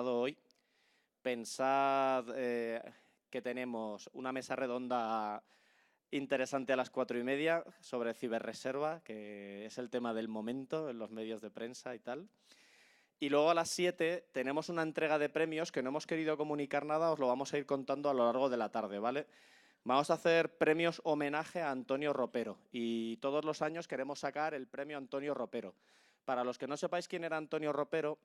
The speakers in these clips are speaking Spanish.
presentado hoy. Pensad que tenemos una mesa redonda interesante a las 4:30 sobre ciberreserva, que es el tema del momento en los medios de prensa y tal. Y luego a las 7 tenemos una entrega de premios que no hemos querido comunicar nada, os lo vamos a ir contando a lo largo de la tarde, ¿vale? Vamos a hacer premios homenaje a Antonio Ropero y todos los años queremos sacar el premio Antonio Ropero. Para los que no sepáis quién era Antonio Ropero,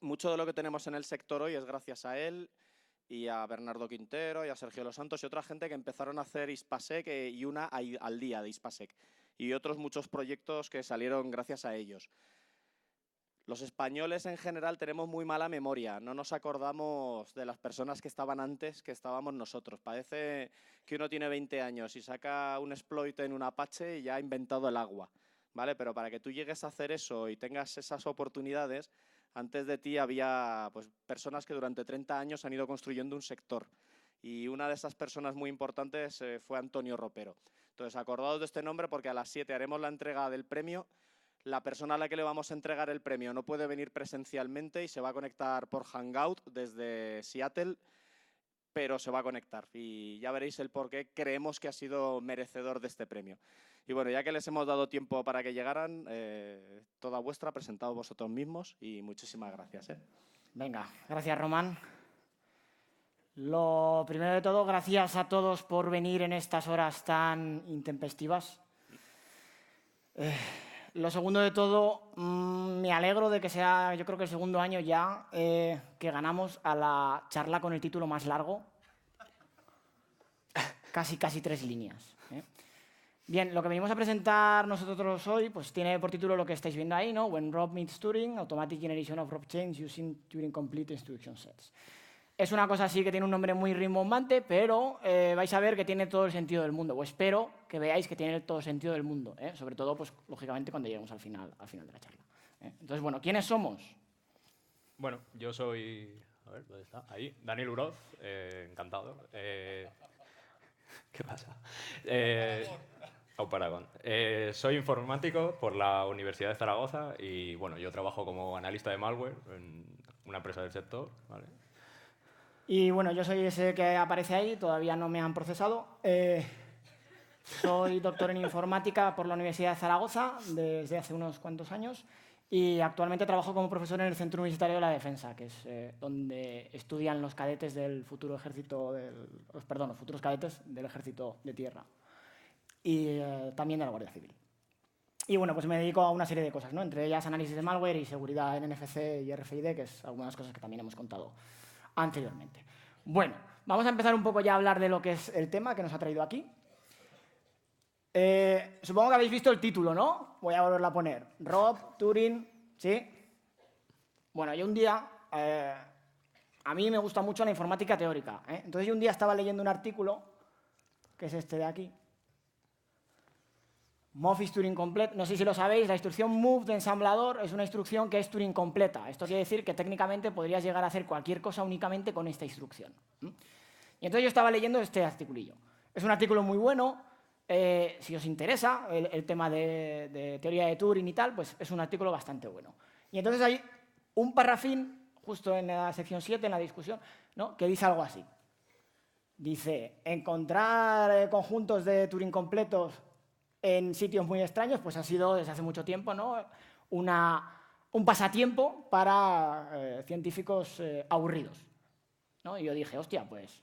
mucho de lo que tenemos en el sector hoy es gracias a él y a Bernardo Quintero y a Sergio Los Santos y otra gente que empezaron a hacer ISPASEC y una al día de ISPASEC y otros muchos proyectos que salieron gracias a ellos. Los españoles en general tenemos muy mala memoria, no nos acordamos de las personas que estaban antes que estábamos nosotros. Parece que uno tiene 20 años y saca un exploit en un Apache y ya ha inventado el agua, ¿vale? Pero para que tú llegues a hacer eso y tengas esas oportunidades, antes de ti había pues, personas que durante 30 años han ido construyendo un sector. Y una de esas personas muy importantes fue Antonio Ropero. Entonces, acordaos de este nombre porque a las 7 haremos la entrega del premio. La persona a la que le vamos a entregar el premio no puede venir presencialmente y se va a conectar por Hangout desde Seattle, pero se va a conectar y ya veréis el por qué creemos que ha sido merecedor de este premio. Y bueno, ya que les hemos dado tiempo para que llegaran, toda vuestra, presentaos vosotros mismos y muchísimas gracias. Venga, gracias, Román. Lo primero de todo, gracias a todos por venir en estas horas tan intempestivas. Lo segundo de todo, me alegro de que sea, yo creo que el segundo año ya, que ganamos a la charla con el título más largo. Casi 3 líneas. Bien, lo que venimos a presentar nosotros hoy pues tiene por título lo que estáis viendo ahí, ¿no? When Rob Meets Turing, Automatic Generation of Rob Chains Using Turing Complete Instruction Sets. Es una cosa así que tiene un nombre muy rimbombante, pero vais a ver que tiene todo el sentido del mundo. O espero que veáis que tiene todo el sentido del mundo. Sobre todo, pues, lógicamente, cuando lleguemos al final de la charla. Entonces, bueno, ¿quiénes somos? Bueno, yo soy... A ver, ¿dónde está? Ahí, Daniel Uroz, encantado. ¿Qué pasa? Paragon. Soy informático por la Universidad de Zaragoza y, bueno, yo trabajo como analista de malware en una empresa del sector, ¿vale? Y bueno, yo soy ese que aparece ahí, todavía no me han procesado. Soy doctor en informática por la Universidad de Zaragoza desde hace unos cuantos años y actualmente trabajo como profesor en el Centro Universitario de la Defensa, que es donde estudian los cadetes del futuro ejército, los futuros cadetes del Ejército de Tierra y también de la Guardia Civil. Y bueno, pues me dedico a una serie de cosas, ¿no? Entre ellas análisis de malware y seguridad en NFC y RFID, que es algunas cosas que también hemos contado anteriormente. Bueno, vamos a empezar un poco ya a hablar de lo que es el tema que nos ha traído aquí. Supongo que habéis visto el título, ¿no? Voy a volverlo a poner. Rob, Turing, ¿sí? Bueno, yo un día... a mí me gusta mucho la informática teórica, ¿eh? Entonces yo un día estaba leyendo un artículo, que es este de aquí. Move is Turing complete. No sé si lo sabéis, la instrucción move de ensamblador es una instrucción que es Turing completa. Esto quiere decir que técnicamente podrías llegar a hacer cualquier cosa únicamente con esta instrucción. Y entonces yo estaba leyendo este articulillo. Es un artículo muy bueno. Si os interesa el tema de teoría de Turing y tal, pues es un artículo bastante bueno. Y entonces hay un parrafín, justo en la sección 7, en la discusión, ¿no?, que dice algo así. Dice, encontrar conjuntos de Turing completos en sitios muy extraños, pues ha sido desde hace mucho tiempo, ¿no?, un pasatiempo para científicos aburridos, ¿no? Y yo dije, hostia, pues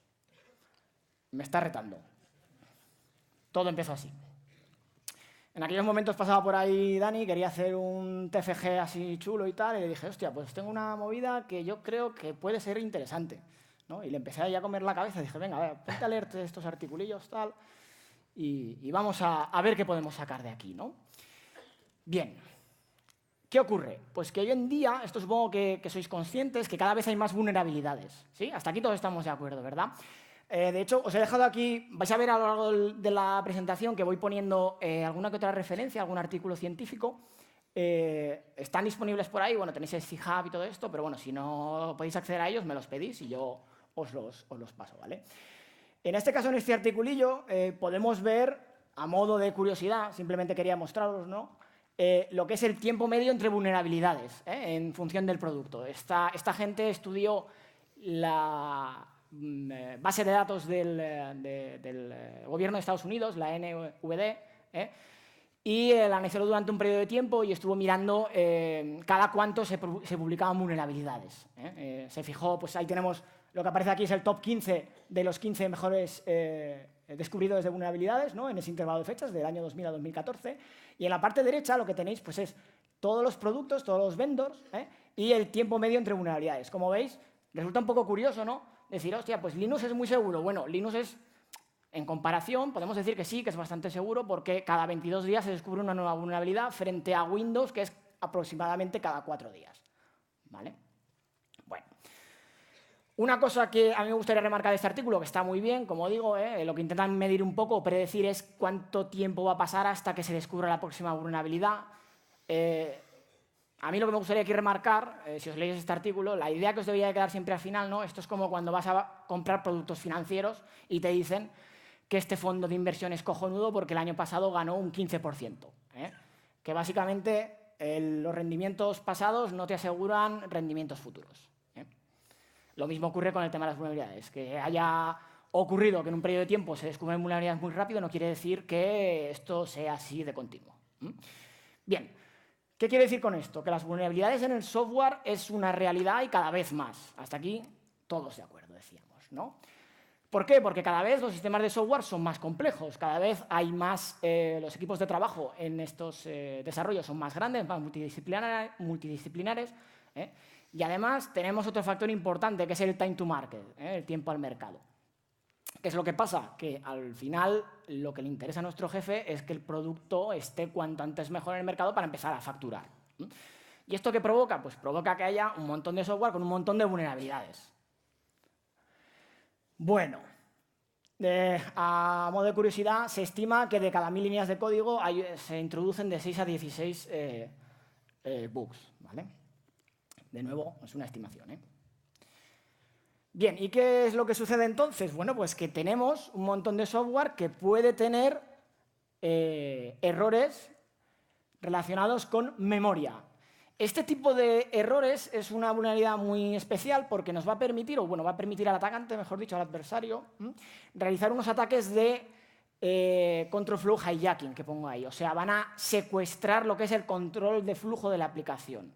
me está retando. Todo empezó así. En aquellos momentos pasaba por ahí Dani, quería hacer un TFG así chulo y tal, y le dije, hostia, pues tengo una movida que yo creo que puede ser interesante, ¿no? Y le empecé a comer la cabeza, dije, venga, a ver, ponte a leerte estos articulillos, tal, y vamos a ver qué podemos sacar de aquí, ¿no? Bien. ¿Qué ocurre? Pues que hoy en día, esto supongo que sois conscientes, que cada vez hay más vulnerabilidades, ¿sí? Hasta aquí todos estamos de acuerdo, ¿verdad? De hecho, os he dejado aquí, vais a ver a lo largo de la presentación que voy poniendo alguna que otra referencia, algún artículo científico. Están disponibles por ahí, bueno, tenéis el C-Hub y todo esto, pero bueno, si no podéis acceder a ellos, me los pedís y yo os los paso, ¿vale? En este caso, en este articulillo, podemos ver, a modo de curiosidad, simplemente quería mostraros, ¿no?, lo que es el tiempo medio entre vulnerabilidades en función del producto. Esta gente estudió la base de datos del gobierno de Estados Unidos, la NVD, y la analizó durante un periodo de tiempo y estuvo mirando cada cuánto se publicaban vulnerabilidades. Se fijó, pues ahí tenemos lo que aparece aquí, es el top 15 de los 15 mejores descubridores de vulnerabilidades, ¿no? En ese intervalo de fechas, del año 2000 a 2014. Y en la parte derecha lo que tenéis pues, es todos los productos, todos los vendors, y el tiempo medio entre vulnerabilidades. Como veis, resulta un poco curioso, ¿no? Decir, hostia, pues Linux es muy seguro. Bueno, Linux es, en comparación, podemos decir que sí, que es bastante seguro, porque cada 22 días se descubre una nueva vulnerabilidad frente a Windows, que es aproximadamente cada 4 días. ¿Vale? Bueno. Una cosa que a mí me gustaría remarcar de este artículo, que está muy bien, como digo, lo que intentan medir un poco o predecir es cuánto tiempo va a pasar hasta que se descubra la próxima vulnerabilidad. A mí lo que me gustaría aquí remarcar, si os leéis este artículo, la idea que os debería quedar siempre al final, ¿no? Esto es como cuando vas a comprar productos financieros y te dicen que este fondo de inversión es cojonudo porque el año pasado ganó un 15%. Que básicamente los rendimientos pasados no te aseguran rendimientos futuros. Lo mismo ocurre con el tema de las vulnerabilidades. Que haya ocurrido que en un periodo de tiempo se descubren vulnerabilidades muy rápido no quiere decir que esto sea así de continuo. Bien, ¿qué quiere decir con esto? Que las vulnerabilidades en el software es una realidad y cada vez más. Hasta aquí todos de acuerdo, decíamos, ¿no? ¿Por qué? Porque cada vez los sistemas de software son más complejos, cada vez hay más, los equipos de trabajo en estos desarrollos son más grandes, más multidisciplinares, y además tenemos otro factor importante que es el time to market, el tiempo al mercado. ¿Qué es lo que pasa? Que al final lo que le interesa a nuestro jefe es que el producto esté cuanto antes mejor en el mercado para empezar a facturar. ¿Y esto qué provoca? Pues provoca que haya un montón de software con un montón de vulnerabilidades. Bueno, a modo de curiosidad, se estima que de cada 1000 líneas de código se introducen de 6 a 16 bugs, ¿vale? De nuevo, es una estimación, Bien, ¿y qué es lo que sucede entonces? Bueno, pues que tenemos un montón de software que puede tener errores relacionados con memoria. Este tipo de errores es una vulnerabilidad muy especial porque nos va a permitir, o bueno, va a permitir al atacante, mejor dicho, al adversario, realizar unos ataques de control flow hijacking, que pongo ahí. O sea, van a secuestrar lo que es el control de flujo de la aplicación.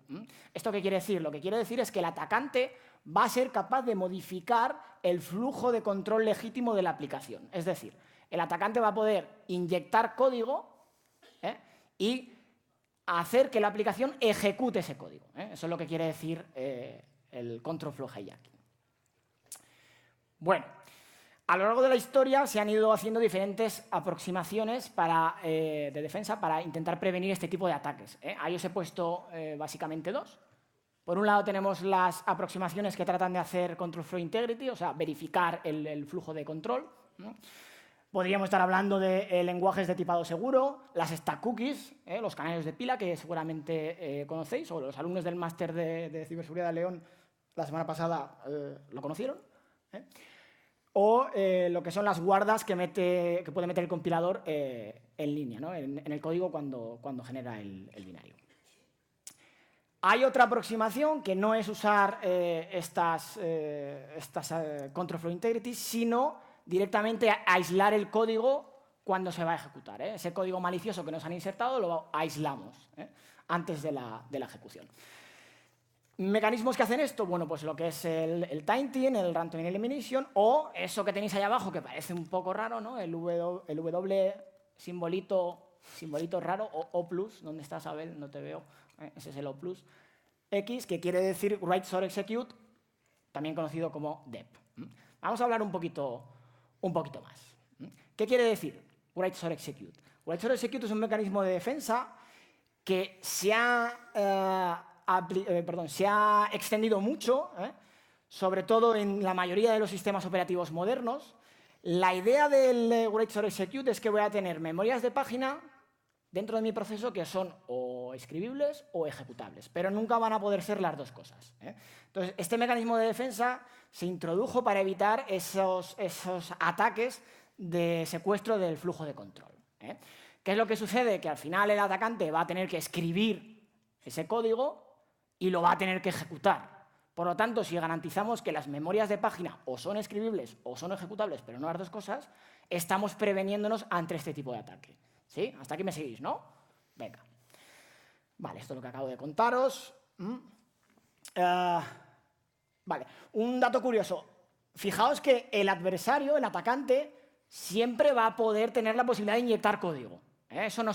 ¿Esto qué quiere decir? Lo que quiere decir es que el atacante va a ser capaz de modificar el flujo de control legítimo de la aplicación. Es decir, el atacante va a poder inyectar código y hacer que la aplicación ejecute ese código. Eso es lo que quiere decir el control flow hijacking. Bueno, a lo largo de la historia se han ido haciendo diferentes aproximaciones de defensa para intentar prevenir este tipo de ataques. Ahí os he puesto básicamente dos. Por un lado tenemos las aproximaciones que tratan de hacer control flow integrity, o sea, verificar el flujo de control. Podríamos estar hablando de lenguajes de tipado seguro, las stack cookies, los canales de pila que seguramente conocéis, o los alumnos del máster de ciberseguridad de León la semana pasada lo conocieron. O lo que son las guardas que puede meter el compilador en línea, ¿no? en el código cuando genera el binario. Hay otra aproximación que no es usar estas control flow integrity, sino directamente aislar el código cuando se va a ejecutar. Ese código malicioso que nos han insertado lo aislamos antes de la ejecución. ¿Mecanismos que hacen esto? Bueno, pues lo que es el tainting, el runtime elimination, o eso que tenéis ahí abajo que parece un poco raro, ¿no? El W simbolito raro, o O+, ¿dónde estás, Abel? No te veo. Ese es el O+. X, que quiere decir Write for Execute, también conocido como DEP. Vamos a hablar un poquito más. ¿Qué quiere decir Write for Execute? Write for Execute es un mecanismo de defensa que se ha extendido mucho, sobre todo en la mayoría de los sistemas operativos modernos. La idea del Write for Execute es que voy a tener memorias de página dentro de mi proceso que son o escribibles o ejecutables, pero nunca van a poder ser las dos cosas. Entonces, este mecanismo de defensa se introdujo para evitar esos ataques de secuestro del flujo de control. ¿Qué es lo que sucede? Que al final el atacante va a tener que escribir ese código y lo va a tener que ejecutar. Por lo tanto, si garantizamos que las memorias de página o son escribibles o son ejecutables, pero no las dos cosas, estamos preveniéndonos ante este tipo de ataque. ¿Sí? Hasta aquí me seguís, ¿no? Venga. Vale, esto es lo que acabo de contaros. Vale, un dato curioso. Fijaos que el adversario, el atacante, siempre va a poder tener la posibilidad de inyectar código. Eso no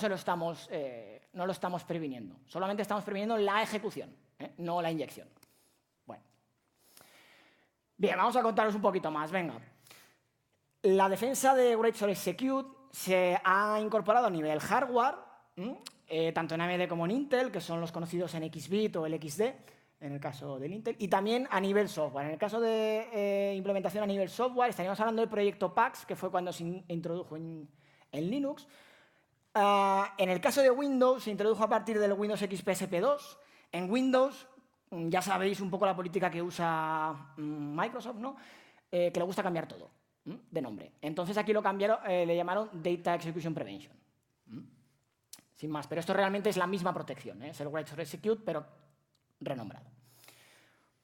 lo estamos previniendo. Solamente estamos previniendo la ejecución, no la inyección. Bueno. Bien, vamos a contaros un poquito más. Venga. La defensa de Write for Execute se ha incorporado a nivel hardware, tanto en AMD como en Intel, que son los conocidos en XBit o el XD, en el caso del Intel, y también a nivel software. En el caso de implementación a nivel software, estaríamos hablando del proyecto PAX, que fue cuando se introdujo en Linux. En el caso de Windows, se introdujo a partir del Windows XP SP2. En Windows, ya sabéis un poco la política que usa Microsoft, ¿no? Que le gusta cambiar todo de nombre. Entonces aquí lo cambiaron, le llamaron Data Execution Prevention. Sin más, pero esto realmente es la misma protección, es el Write for Execute, pero renombrado.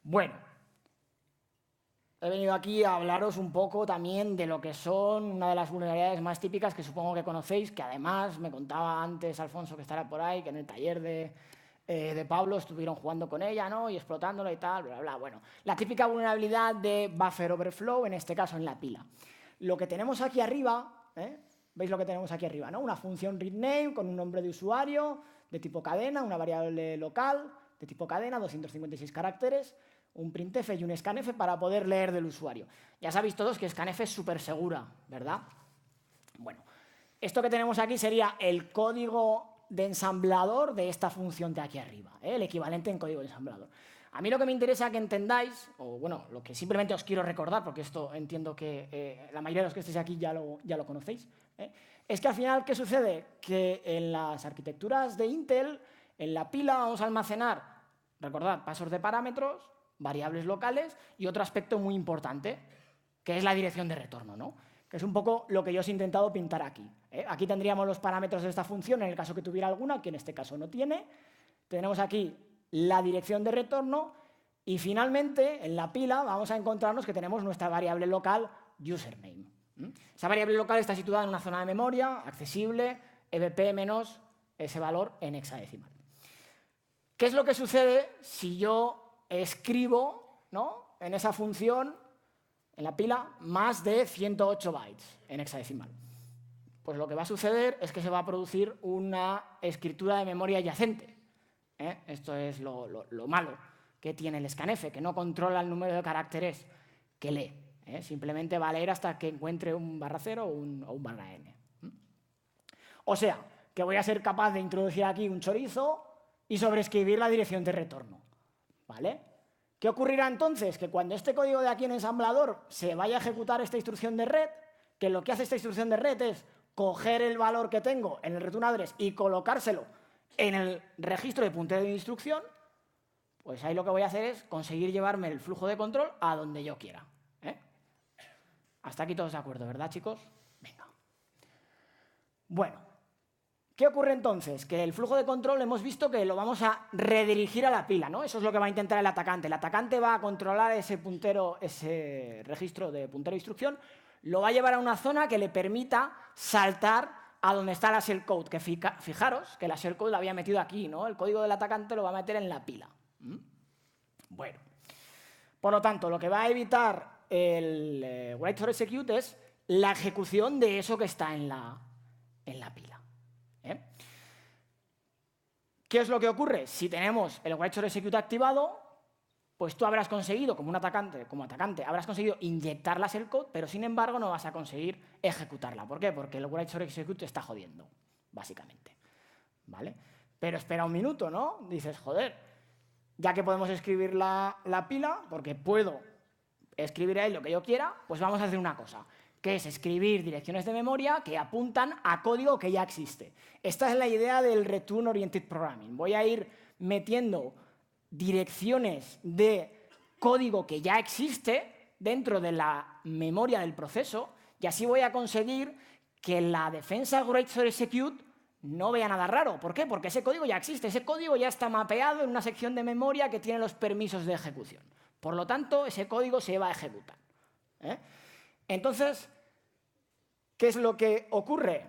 Bueno, he venido aquí a hablaros un poco también de lo que son una de las vulnerabilidades más típicas que supongo que conocéis, que además me contaba antes Alfonso, que estará por ahí, que en el taller de Pablo estuvieron jugando con ella, ¿no? Y explotándola y tal, bla, bla. Bueno, la típica vulnerabilidad de buffer overflow, en este caso en la pila. Lo que tenemos aquí arriba, ¿veis lo que tenemos aquí arriba, no? Una función readName con un nombre de usuario de tipo cadena, una variable local de tipo cadena, 256 caracteres, un printf y un scanf para poder leer del usuario. Ya sabéis todos que scanf es súper segura, ¿verdad? Bueno, esto que tenemos aquí sería el código de ensamblador de esta función de aquí arriba, el equivalente en código de ensamblador. A mí lo que me interesa que entendáis, o bueno, lo que simplemente os quiero recordar, porque esto entiendo que la mayoría de los que estéis aquí ya lo conocéis, es que al final, ¿qué sucede? Que en las arquitecturas de Intel, en la pila vamos a almacenar, recordad, pasos de parámetros, variables locales y otro aspecto muy importante, que es la dirección de retorno, ¿no? Que es un poco lo que yo os he intentado pintar aquí. Aquí tendríamos los parámetros de esta función en el caso que tuviera alguna, que en este caso no tiene. Tenemos aquí la dirección de retorno y finalmente en la pila vamos a encontrarnos que tenemos nuestra variable local username. Esa variable local está situada en una zona de memoria accesible, EBP menos ese valor en hexadecimal. ¿Qué es lo que sucede si yo escribo, ¿no?, en esa función, en la pila, más de 108 bytes en hexadecimal? Pues lo que va a suceder es que se va a producir una escritura de memoria adyacente. Esto es lo malo que tiene el scanf, que no controla el número de caracteres que lee. Simplemente va a leer hasta que encuentre un /0 o un /n. O sea, que voy a ser capaz de introducir aquí un chorizo y sobreescribir la dirección de retorno. ¿Vale? ¿Qué ocurrirá entonces? Que cuando este código de aquí en ensamblador se vaya a ejecutar esta instrucción de red, que lo que hace esta instrucción de red es coger el valor que tengo en el return address y colocárselo en el registro de puntero de instrucción, pues ahí lo que voy a hacer es conseguir llevarme el flujo de control a donde yo quiera. Hasta aquí todos de acuerdo, ¿verdad, chicos? Venga. Bueno, ¿qué ocurre entonces? Que el flujo de control hemos visto que lo vamos a redirigir a la pila, ¿no? Eso es lo que va a intentar el atacante. El atacante va a controlar ese puntero, ese registro de puntero de instrucción, lo va a llevar a una zona que le permita saltar a donde está la shellcode, que fijaros que la shellcode la había metido aquí, ¿no? El código del atacante lo va a meter en la pila. Bueno, por lo tanto, lo que va a evitar el Write for Execute es la ejecución de eso que está en la pila. ¿Qué es lo que ocurre? Si tenemos el Write for Execute activado, pues tú habrás conseguido, como atacante, habrás conseguido inyectar la shellcode, pero sin embargo no vas a conseguir ejecutarla. ¿Por qué? Porque el Write for Execute te está jodiendo, básicamente. ¿Vale? Pero espera un minuto, ¿no? Dices, joder, ya que podemos escribir la pila, porque puedo escribir ahí lo que yo quiera, pues vamos a hacer una cosa, que es escribir direcciones de memoria que apuntan a código que ya existe. Esta es la idea del Return Oriented Programming. Voy a ir metiendo direcciones de código que ya existe dentro de la memoria del proceso y así voy a conseguir que la defensa Write for Execute no vea nada raro. ¿Por qué? Porque ese código ya existe, ese código ya está mapeado en una sección de memoria que tiene los permisos de ejecución. Por lo tanto, ese código se va a ejecutar. Entonces, ¿qué es lo que ocurre?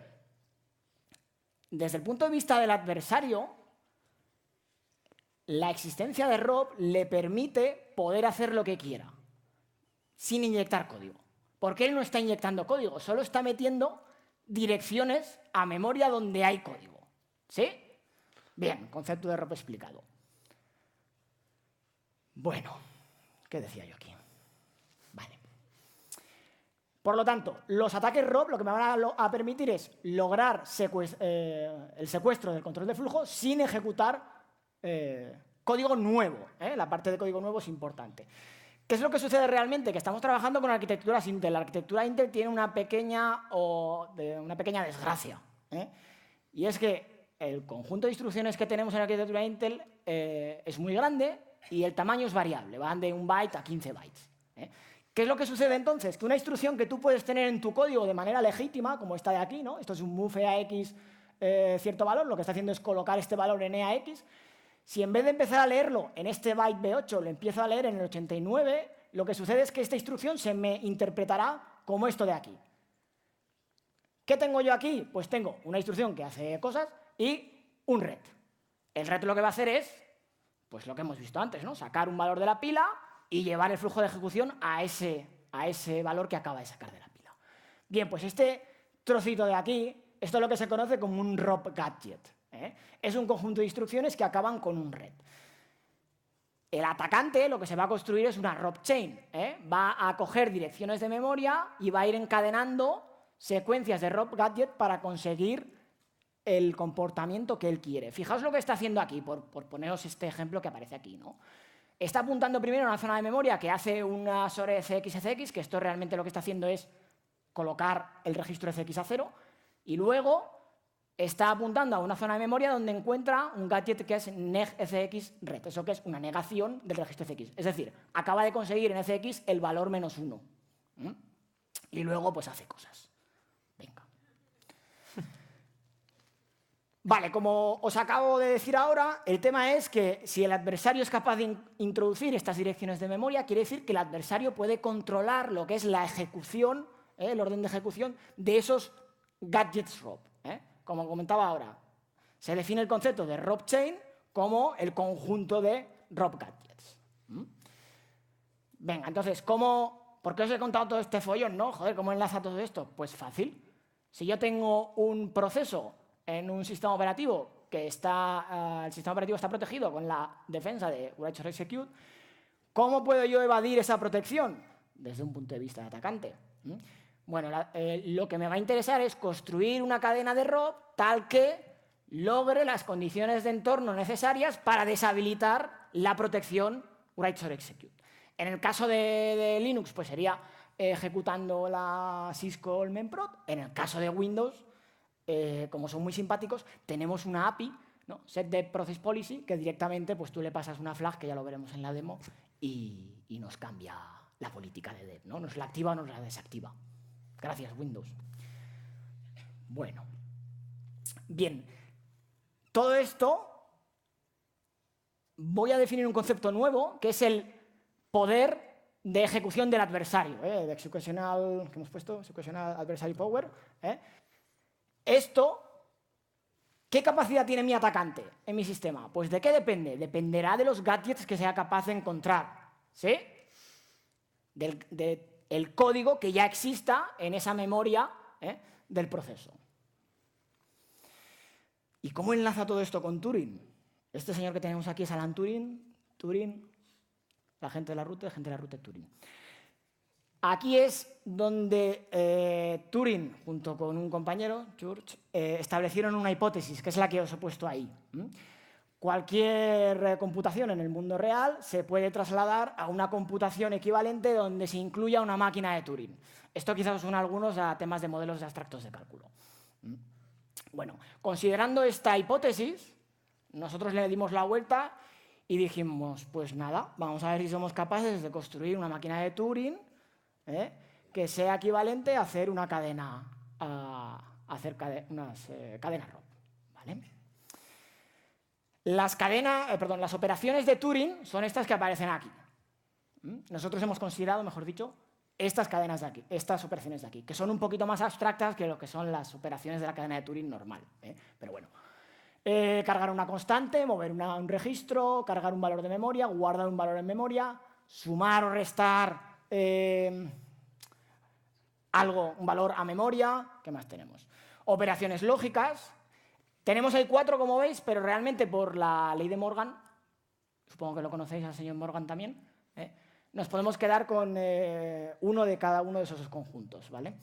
Desde el punto de vista del adversario, la existencia de ROP le permite poder hacer lo que quiera, sin inyectar código. Porque él no está inyectando código, solo está metiendo direcciones a memoria donde hay código. ¿Sí? Bien, concepto de ROP explicado. Bueno, ¿qué decía yo aquí? Vale. Por lo tanto, los ataques ROP lo que me van a permitir es lograr el secuestro del control de flujo sin ejecutar código nuevo. La parte de código nuevo es importante. ¿Qué es lo que sucede realmente? Que estamos trabajando con arquitecturas Intel. La arquitectura Intel tiene una pequeña desgracia. Y es que el conjunto de instrucciones que tenemos en la arquitectura Intel es muy grande y el tamaño es variable. Van de 1 byte a 15 bytes. ¿Qué es lo que sucede entonces? Que una instrucción que tú puedes tener en tu código de manera legítima, como esta de aquí, ¿no? Esto es un move EAX cierto valor, lo que está haciendo es colocar este valor en EAX. Si en vez de empezar a leerlo en este byte B8 lo empiezo a leer en el 89, lo que sucede es que esta instrucción se me interpretará como esto de aquí. ¿Qué tengo yo aquí? Pues tengo una instrucción que hace cosas y un ret. El ret lo que va a hacer es, pues lo que hemos visto antes, ¿no? Sacar un valor de la pila y llevar el flujo de ejecución a ese valor que acaba de sacar de la pila. Bien, pues este trocito de aquí, esto es lo que se conoce como un ROP gadget. Es un conjunto de instrucciones que acaban con un ret. El atacante lo que se va a construir es una ROP chain. Va a coger direcciones de memoria y va a ir encadenando secuencias de ROP gadget para conseguir el comportamiento que él quiere. Fijaos lo que está haciendo aquí, por poneros este ejemplo que aparece aquí, ¿no? Está apuntando primero a una zona de memoria que hace una sobre CX, que esto realmente lo que está haciendo es colocar el registro CX a 0, y luego está apuntando a una zona de memoria donde encuentra un gadget que es neg_fx_ret, eso que es una negación del registro CX. Es decir, acaba de conseguir en FX el valor -1. Y luego pues hace cosas. Venga. Vale, como os acabo de decir ahora, el tema es que si el adversario es capaz de introducir estas direcciones de memoria, quiere decir que el adversario puede controlar lo que es la ejecución, el orden de ejecución de esos gadgets ROP. Como comentaba ahora, se define el concepto de ROP chain como el conjunto de ROP gadgets. Venga, entonces, ¿por qué os he contado todo este follón, no? Joder, ¿cómo enlaza todo esto? Pues fácil. Si yo tengo un proceso en un sistema operativo que el sistema operativo está protegido con la defensa de Write or Execute, ¿cómo puedo yo evadir esa protección? Desde un punto de vista de atacante. Bueno, lo que me va a interesar es construir una cadena de ROP tal que logre las condiciones de entorno necesarias para deshabilitar la protección Write or Execute. En el caso de Linux, pues sería ejecutando la syscall memprot. En el caso de Windows, como son muy simpáticos, tenemos una API, ¿no? setDepProcessPolicy, que directamente pues, tú le pasas una flag, que ya lo veremos en la demo, y nos cambia la política de dev, ¿no? Nos la activa o nos la desactiva. Gracias, Windows. Bueno. Bien. Todo esto voy a definir un concepto nuevo, que es el poder de ejecución del adversario, de executional, que hemos puesto, executional adversary power. Esto, ¿qué capacidad tiene mi atacante en mi sistema? Pues ¿de qué depende? Dependerá de los gadgets que sea capaz de encontrar, ¿sí? Del código que ya exista en esa memoria del proceso. ¿Y cómo enlaza todo esto con Turing? Este señor que tenemos aquí es Alan Turing, la gente de la ruta Turing. Aquí es donde Turing, junto con un compañero, Church, establecieron una hipótesis, que es la que os he puesto ahí. Cualquier computación en el mundo real se puede trasladar a una computación equivalente donde se incluya una máquina de Turing. Esto quizás os suena a algunos a temas de modelos de abstractos de cálculo. Bueno, considerando esta hipótesis, nosotros le dimos la vuelta y dijimos, pues nada, vamos a ver si somos capaces de construir una máquina de Turing que sea equivalente a hacer una cadena, unas cadenas ROP. ¿vale? Las operaciones de Turing son estas que aparecen aquí. Nosotros hemos considerado, mejor dicho, estas cadenas de aquí, estas operaciones de aquí, que son un poquito más abstractas que lo que son las operaciones de la cadena de Turing normal, pero bueno. Cargar una constante, mover un registro, cargar un valor de memoria, guardar un valor en memoria, sumar o restar un valor a memoria. ¿Qué más tenemos? Operaciones lógicas. Tenemos ahí 4, como veis, pero realmente por la ley de Morgan, supongo que lo conocéis al señor Morgan también, nos podemos quedar con uno de cada uno de esos conjuntos, ¿vale?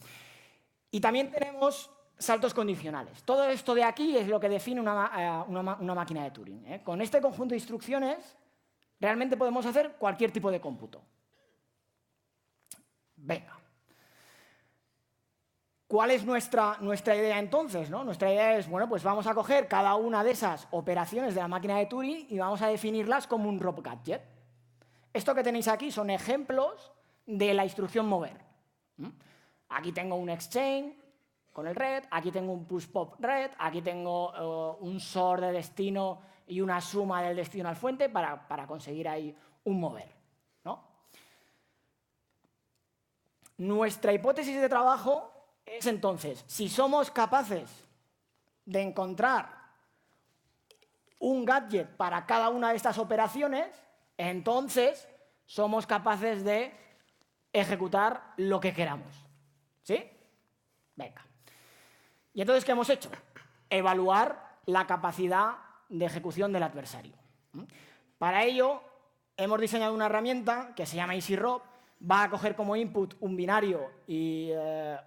Y también tenemos saltos condicionales. Todo esto de aquí es lo que define una máquina de Turing. Con este conjunto de instrucciones realmente podemos hacer cualquier tipo de cómputo. Venga. ¿Cuál es nuestra idea entonces, ¿no? Nuestra idea es, bueno, pues vamos a coger cada una de esas operaciones de la máquina de Turing y vamos a definirlas como un ROP gadget. Esto que tenéis aquí son ejemplos de la instrucción mover. Aquí tengo un exchange con el red, aquí tengo un push pop red, aquí tengo un sort de destino y una suma del destino al fuente para conseguir ahí un mover, ¿no? Nuestra hipótesis de trabajo es entonces, si somos capaces de encontrar un gadget para cada una de estas operaciones, entonces somos capaces de ejecutar lo que queramos. ¿Sí? Venga. ¿Y entonces qué hemos hecho? Evaluar la capacidad de ejecución del adversario. Para ello, hemos diseñado una herramienta que se llama EasyROP. Va a coger como input un binario y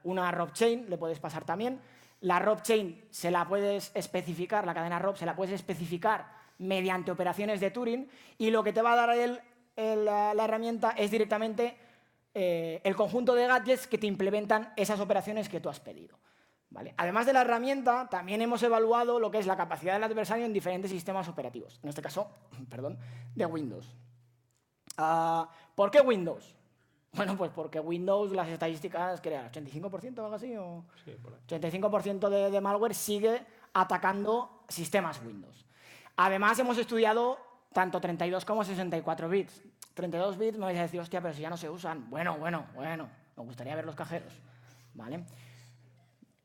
una ROP chain, le puedes pasar también. La ROP chain se la puedes especificar, la cadena ROP se la puedes especificar mediante operaciones de Turing, y lo que te va a dar la herramienta es directamente el conjunto de gadgets que te implementan esas operaciones que tú has pedido. ¿Vale? Además de la herramienta, también hemos evaluado lo que es la capacidad del adversario en diferentes sistemas operativos, en este caso, perdón, de Windows. ¿Por qué Windows? Bueno, pues porque Windows, las estadísticas, ¿qué era? ¿85% o algo así? ¿O? Sí, por ahí. 85% de malware sigue atacando sistemas Windows. Además, hemos estudiado tanto 32 como 64 bits. 32 bits me vais a decir, hostia, pero si ya no se usan. Bueno, me gustaría ver los cajeros, ¿vale?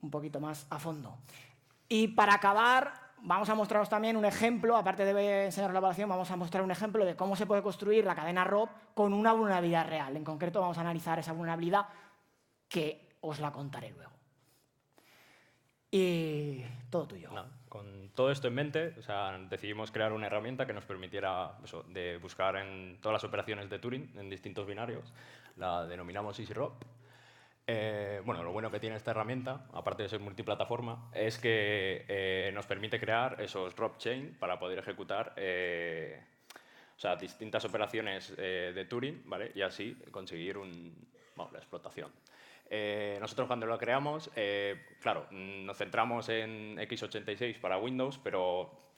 Un poquito más a fondo. Y para acabar, vamos a mostraros también un ejemplo, aparte de enseñaros la evaluación, vamos a mostrar un ejemplo de cómo se puede construir la cadena ROP con una vulnerabilidad real. En concreto, vamos a analizar esa vulnerabilidad que os la contaré luego. Y todo tuyo. No, con todo esto en mente, decidimos crear una herramienta que nos permitiera de buscar en todas las operaciones de Turing en distintos binarios. La denominamos EasyROP. Bueno, lo bueno que tiene esta herramienta, aparte de ser multiplataforma, es que nos permite crear esos ROP chain para poder ejecutar distintas operaciones de Turing, ¿vale? Y así conseguir la explotación. Nosotros cuando lo creamos, claro, nos centramos en x86 para Windows, pero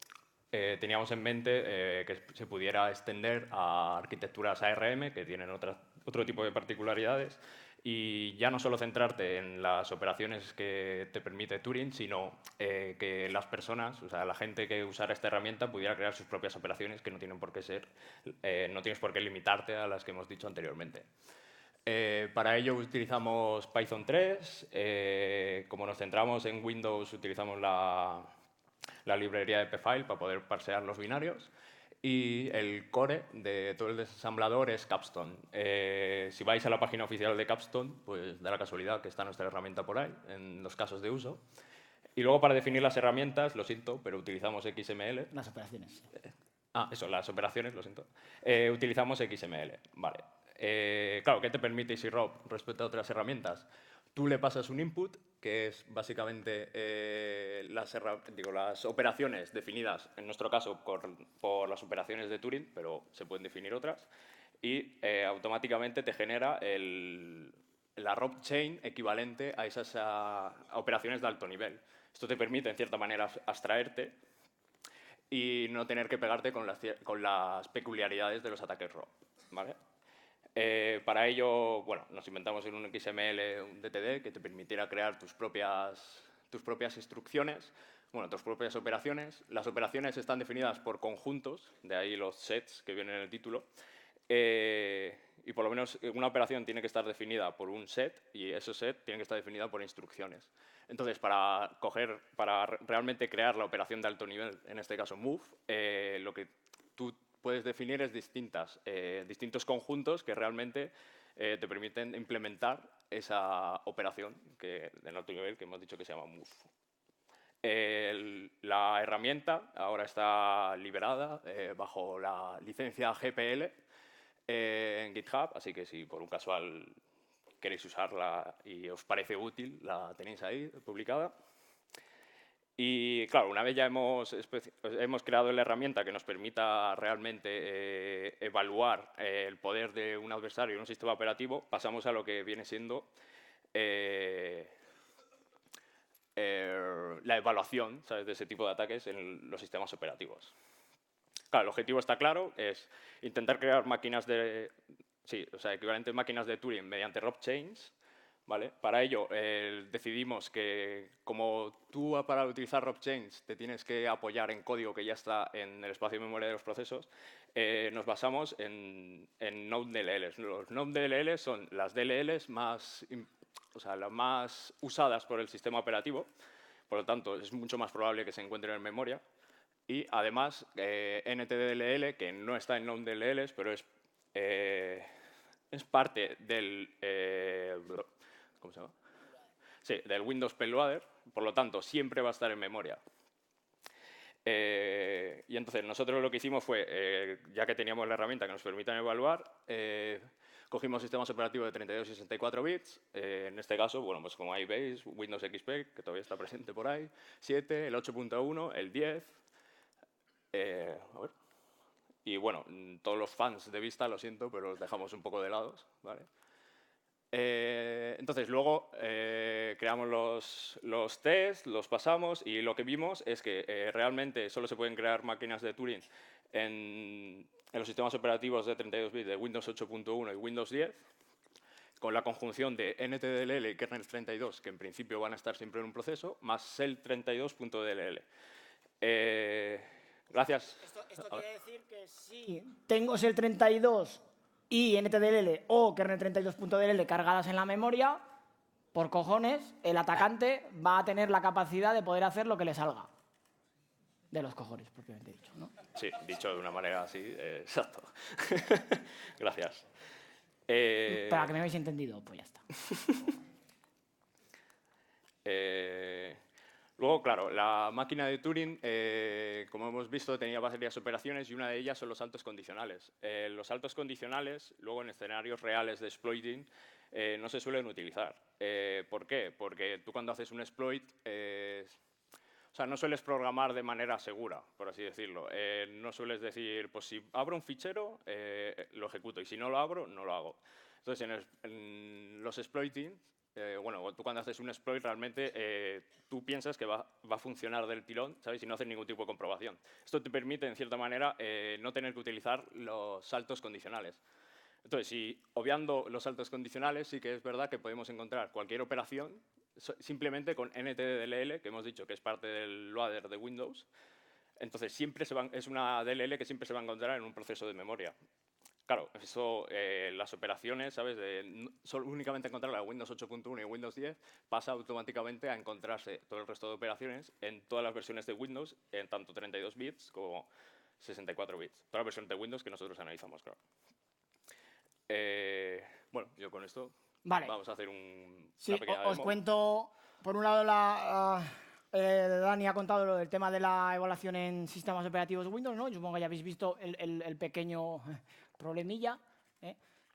teníamos en mente que se pudiera extender a arquitecturas ARM, que tienen otro tipo de particularidades, y ya no solo centrarte en las operaciones que te permite Turing, sino que las personas, la gente que usara esta herramienta pudiera crear sus propias operaciones que no tienen por qué no tienes por qué limitarte a las que hemos dicho anteriormente. Para ello utilizamos Python 3, como nos centramos en Windows utilizamos la librería de pfile para poder parsear los binarios, y el core de todo el desensamblador es Capstone. Si vais a la página oficial de Capstone, pues da la casualidad que está nuestra herramienta por ahí, en los casos de uso. Y luego para definir las herramientas, lo siento, pero utilizamos XML. Las operaciones. Las operaciones, lo siento. Utilizamos XML, vale. Claro, ¿qué te permite EasyROP respecto a otras herramientas? Tú le pasas un input, que es básicamente las operaciones definidas, en nuestro caso, por las operaciones de Turing, pero se pueden definir otras, y automáticamente te genera la ROP chain equivalente a esas operaciones de alto nivel. Esto te permite, en cierta manera, abstraerte y no tener que pegarte con las peculiaridades de los ataques ROP, ¿vale? Para ello, bueno, nos inventamos en un XML un DTD que te permitiera crear tus propias instrucciones bueno, tus propias operaciones. Las operaciones están definidas por conjuntos, de ahí los sets que vienen en el título. Y por lo menos una operación tiene que estar definida por un set y ese set tiene que estar definida por instrucciones. Entonces, para realmente crear la operación de alto nivel, en este caso move, lo que tú puedes definir es distintos conjuntos que realmente te permiten implementar esa operación de alto nivel que hemos dicho que se llama move. La herramienta ahora está liberada bajo la licencia GPL en GitHub, así que si por un casual queréis usarla y os parece útil, la tenéis ahí publicada. Y claro, una vez ya hemos creado la herramienta que nos permita realmente evaluar el poder de un adversario en un sistema operativo, pasamos a lo que viene siendo la evaluación, ¿sabes?, de ese tipo de ataques en los sistemas operativos. Claro, el objetivo está claro, es intentar crear máquinas equivalentes máquinas de Turing mediante Rob chains, ¿vale? Para ello decidimos que como tú para utilizar Rob chains te tienes que apoyar en código que ya está en el espacio de memoria de los procesos, nos basamos en Node DLLs. Los Node DLLs son las DLLs las más usadas por el sistema operativo, por lo tanto es mucho más probable que se encuentren en memoria. Y además, NTDLL, que no está en Node DLLs, pero es parte del ¿cómo se llama? Sí, del Windows Payloader, por lo tanto, siempre va a estar en memoria. Y entonces, nosotros lo que hicimos fue, ya que teníamos la herramienta que nos permite evaluar, cogimos sistemas operativos de 32 y 64 bits, en este caso, bueno, pues como ahí veis, Windows XP, que todavía está presente por ahí, 7, el 8.1, el 10, a ver. Y bueno, todos los fans de Vista, lo siento, pero los dejamos un poco de lado, ¿vale? Entonces, luego creamos los tests, los pasamos y lo que vimos es que realmente solo se pueden crear máquinas de Turing en los sistemas operativos de 32 bits de Windows 8.1 y Windows 10, con la conjunción de NTDLL y kernel 32, que en principio van a estar siempre en un proceso, más shell32.dll. Gracias. Esto quiere decir que si tengo shell32 y NTDLL o kernel32.dll cargadas en la memoria, por cojones, el atacante va a tener la capacidad de poder hacer lo que le salga. De los cojones, propiamente dicho, ¿no? Sí, dicho de una manera así, exacto. Gracias. Para que me habéis entendido, pues ya está. Luego, claro, la máquina de Turing, como hemos visto, tenía varias operaciones y una de ellas son los saltos condicionales. Los saltos condicionales, luego en escenarios reales de exploiting, no se suelen utilizar. ¿Por qué? Porque tú cuando haces un exploit, no sueles programar de manera segura, por así decirlo. No sueles decir, pues si abro un fichero, lo ejecuto, y si no lo abro, no lo hago. Entonces, en los exploiting, bueno, tú cuando haces un exploit realmente tú piensas que va a funcionar del tirón, ¿sabes? Y no haces ningún tipo de comprobación. Esto te permite, en cierta manera, no tener que utilizar los saltos condicionales. Entonces, si obviando los saltos condicionales, sí que es verdad que podemos encontrar cualquier operación simplemente con NTDLL, que hemos dicho que es parte del loader de Windows. Entonces, es una DLL que siempre se va a encontrar en un proceso de memoria. Claro, eso, las operaciones, ¿sabes? Solo únicamente encontrar la Windows 8.1 y Windows 10 pasa automáticamente a encontrarse todo el resto de operaciones en todas las versiones de Windows, en tanto 32 bits como 64 bits. Todas las versiones de Windows que nosotros analizamos, claro. Bueno, yo con esto vamos a hacer una pequeña demo. Os cuento, por un lado, Dani ha contado lo del tema de la evaluación en sistemas operativos Windows, ¿no? Yo supongo que ya habéis visto el pequeño problemilla,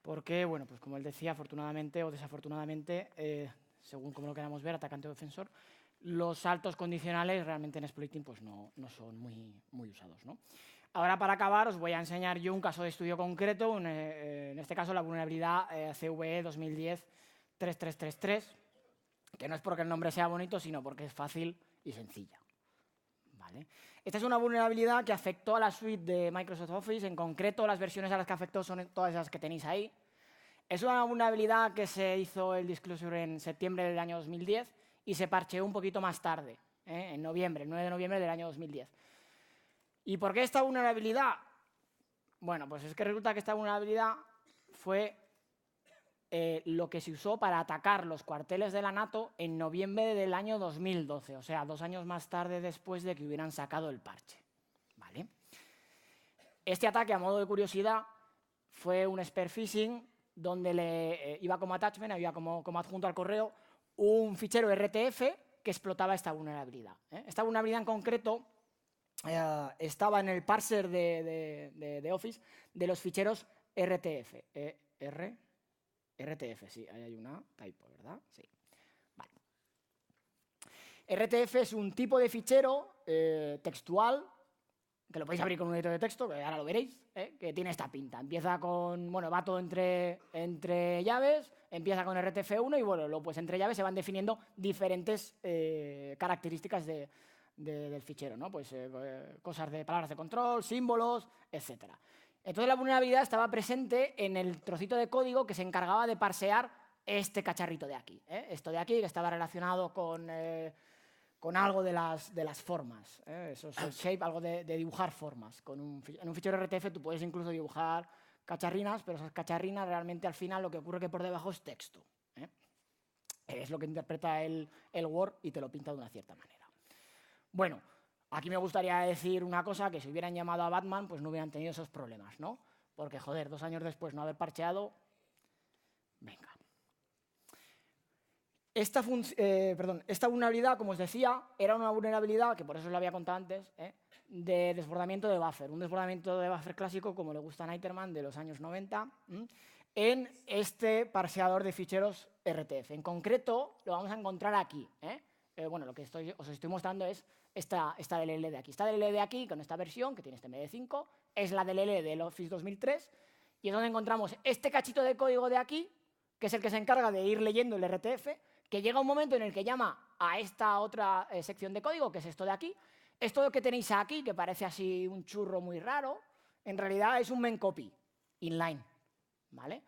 porque, bueno, pues como él decía, afortunadamente o desafortunadamente, según como lo queramos ver, atacante o defensor, los saltos condicionales realmente en exploiting pues no son muy usados, ¿no? Ahora, para acabar, os voy a enseñar yo un caso de estudio concreto, en este caso la vulnerabilidad CVE 2010-3333, que no es porque el nombre sea bonito, sino porque es fácil y sencilla. ¿Vale? Esta es una vulnerabilidad que afectó a la suite de Microsoft Office, en concreto las versiones a las que afectó son todas esas que tenéis ahí. Es una vulnerabilidad que se hizo el disclosure en septiembre del año 2010 y se parcheó un poquito más tarde, en noviembre, el 9 de noviembre del año 2010. ¿Y por qué esta vulnerabilidad? Bueno, pues es que resulta que esta vulnerabilidad fue lo que se usó para atacar los cuarteles de la NATO en noviembre del año 2012, o sea, 2 años más tarde después de que hubieran sacado el parche. ¿Vale? Este ataque, a modo de curiosidad, fue un spear phishing donde le iba como attachment, había como adjunto al correo un fichero RTF que explotaba esta vulnerabilidad. Esta vulnerabilidad en concreto estaba en el parser de Office de los ficheros RTF. RTF, sí, ahí hay una typo, ¿verdad? Sí. Vale. RTF es un tipo de fichero textual, que lo podéis abrir con un editor de texto, que ahora lo veréis, que tiene esta pinta. Empieza con, bueno, va todo entre llaves, empieza con RTF1 y, bueno, pues entre llaves se van definiendo diferentes características del fichero, ¿no? Pues cosas de palabras de control, símbolos, etcétera. Entonces la vulnerabilidad estaba presente en el trocito de código que se encargaba de parsear este cacharrito de aquí. Esto de aquí, que estaba relacionado con algo de las formas. Eso es el shape, algo de dibujar formas. En un fichero RTF tú puedes incluso dibujar cacharrinas, pero esas cacharrinas realmente al final lo que ocurre es que por debajo es texto. Es lo que interpreta el Word y te lo pinta de una cierta manera. Bueno, aquí me gustaría decir una cosa, que si hubieran llamado a Batman, pues no hubieran tenido esos problemas, ¿no? Porque, joder, 2 años después no haber parcheado... Venga. Esta vulnerabilidad, como os decía, era una vulnerabilidad, que por eso os lo había contado antes, de desbordamiento de buffer. Un desbordamiento de buffer clásico, como le gusta a Niterman, de los años 90, en este parseador de ficheros RTF. En concreto, lo vamos a encontrar aquí. Bueno, lo que os estoy mostrando es esta DLL de aquí. Esta DLL de aquí, con esta versión, que tiene este MD5, es la DLL del Office 2003, y es donde encontramos este cachito de código de aquí, que es el que se encarga de ir leyendo el RTF, que llega un momento en el que llama a esta otra sección de código, que es esto de aquí. Esto que tenéis aquí, que parece así un churro muy raro, en realidad es un memcopy inline, ¿vale?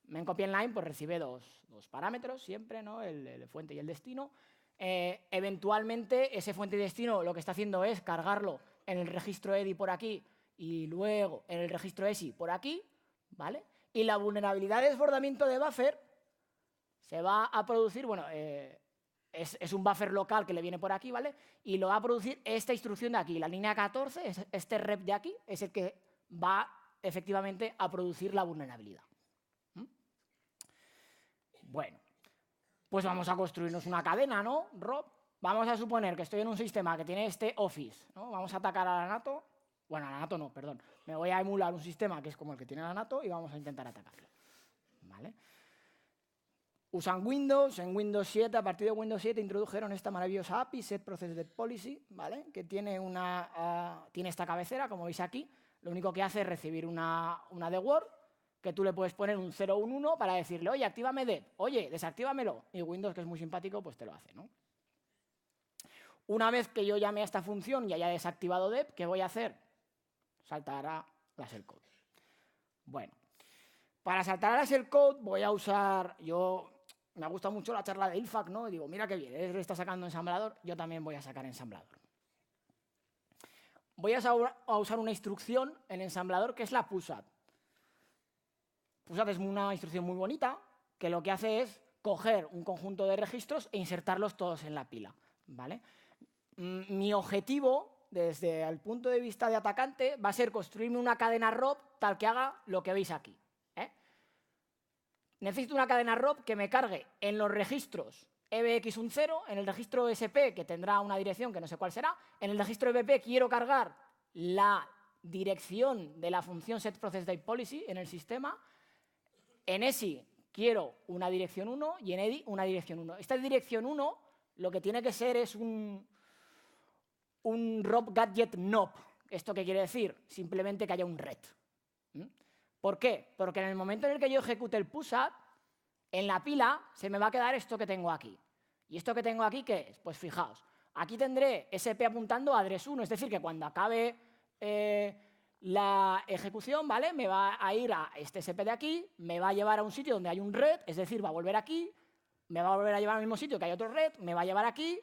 Memcopy inline pues recibe dos parámetros siempre, ¿no? El fuente y el destino. Eventualmente ese fuente y destino lo que está haciendo es cargarlo en el registro EDI por aquí y luego en el registro ESI por aquí, ¿vale? Y la vulnerabilidad de desbordamiento de buffer se va a producir, bueno, es un buffer local que le viene por aquí, ¿vale? Y lo va a producir esta instrucción de aquí, la línea 14, este rep de aquí, es el que va efectivamente a producir la vulnerabilidad. Bueno, pues vamos a construirnos una cadena, ¿no, Rob? Vamos a suponer que estoy en un sistema que tiene este Office, ¿no? Vamos a atacar a la NATO. Bueno, a la NATO no, perdón. Me voy a emular un sistema que es como el que tiene la NATO y vamos a intentar atacarlo, ¿vale? Usan Windows. En Windows 7, a partir de Windows 7, introdujeron esta maravillosa API, setProcessDepPolicy, ¿vale? Que tiene esta cabecera, como veis aquí. Lo único que hace es recibir una de Word, que tú le puedes poner un 0 o un 1 para decirle, oye, actívame dep, oye, desactívamelo. Y Windows, que es muy simpático, pues te lo hace, ¿no? Una vez que yo llame a esta función y haya desactivado dep, ¿qué voy a hacer? Saltar a la shellcode. Bueno, para saltar a la shellcode voy a usar, me gusta mucho la charla de ILFAC, ¿no? Y digo, mira qué bien, él está sacando ensamblador, yo también voy a sacar ensamblador. Voy a usar una instrucción en ensamblador que es la pusat. Pusat es una instrucción muy bonita que lo que hace es coger un conjunto de registros e insertarlos todos en la pila, ¿vale? Mi objetivo, desde el punto de vista de atacante, va a ser construirme una cadena ROP tal que haga lo que veis aquí. Necesito una cadena ROP que me cargue en los registros EBX10, en el registro SP, que tendrá una dirección que no sé cuál será, en el registro EBP quiero cargar la dirección de la función setProcessDatePolicy en el sistema, en ESI quiero una dirección 1 y en EDI una dirección 1. Esta dirección 1 lo que tiene que ser es un ROP gadget NOP. ¿Esto qué quiere decir? Simplemente que haya un ret. ¿Por qué? Porque en el momento en el que yo ejecute el pusat, en la pila se me va a quedar esto que tengo aquí. ¿Y esto que tengo aquí qué es? Pues fijaos, aquí tendré SP apuntando a address 1, es decir, que cuando acabe la ejecución, ¿vale? Me va a ir a este SP de aquí, me va a llevar a un sitio donde hay un red, es decir, va a volver aquí, me va a volver a llevar al mismo sitio que hay otro red, me va a llevar aquí,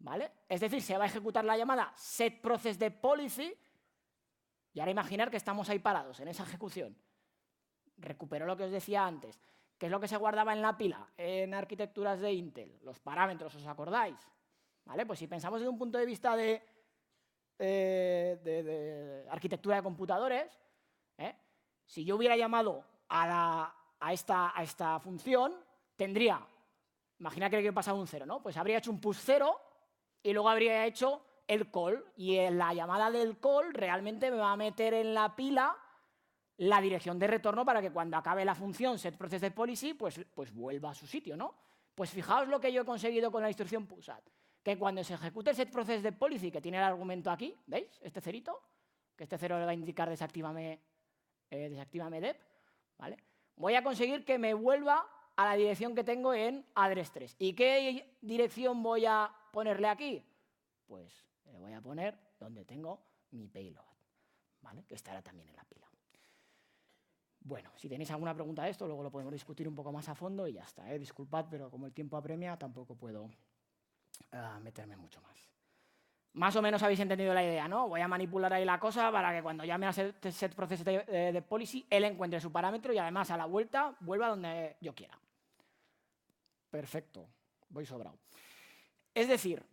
¿vale? Es decir, se va a ejecutar la llamada setProcessDepPolicy y ahora imaginar que estamos ahí parados en esa ejecución. Recupero lo que os decía antes. ¿Qué es lo que se guardaba en la pila en arquitecturas de Intel? Los parámetros, ¿os acordáis? ¿Vale? Pues si pensamos desde un punto de vista de arquitectura de computadores, si yo hubiera llamado a esta función, tendría, imagina que le quiero pasar un 0, ¿no? Pues habría hecho un push 0 y luego habría hecho el call. Y en la llamada del call realmente me va a meter en la pila la dirección de retorno para que cuando acabe la función setProcessDepPolicy, pues vuelva a su sitio, ¿no? Pues fijaos lo que yo he conseguido con la instrucción pusat, que cuando se ejecute el setProcessDepPolicy, que tiene el argumento aquí, ¿veis? Este cerito, que este cero le va a indicar desactívame dep, ¿vale? Voy a conseguir que me vuelva a la dirección que tengo en address 3. ¿Y qué dirección voy a ponerle aquí? Pues le voy a poner donde tengo mi payload, ¿vale? Que estará también en la pila. Bueno, si tenéis alguna pregunta de esto, luego lo podemos discutir un poco más a fondo y ya está. Disculpad, pero como el tiempo apremia, tampoco puedo meterme mucho más. Más o menos habéis entendido la idea, ¿no? Voy a manipular ahí la cosa para que cuando llame a setProcessDepPolicy, él encuentre su parámetro y además a la vuelta vuelva donde yo quiera. Perfecto, voy sobrado. Es decir,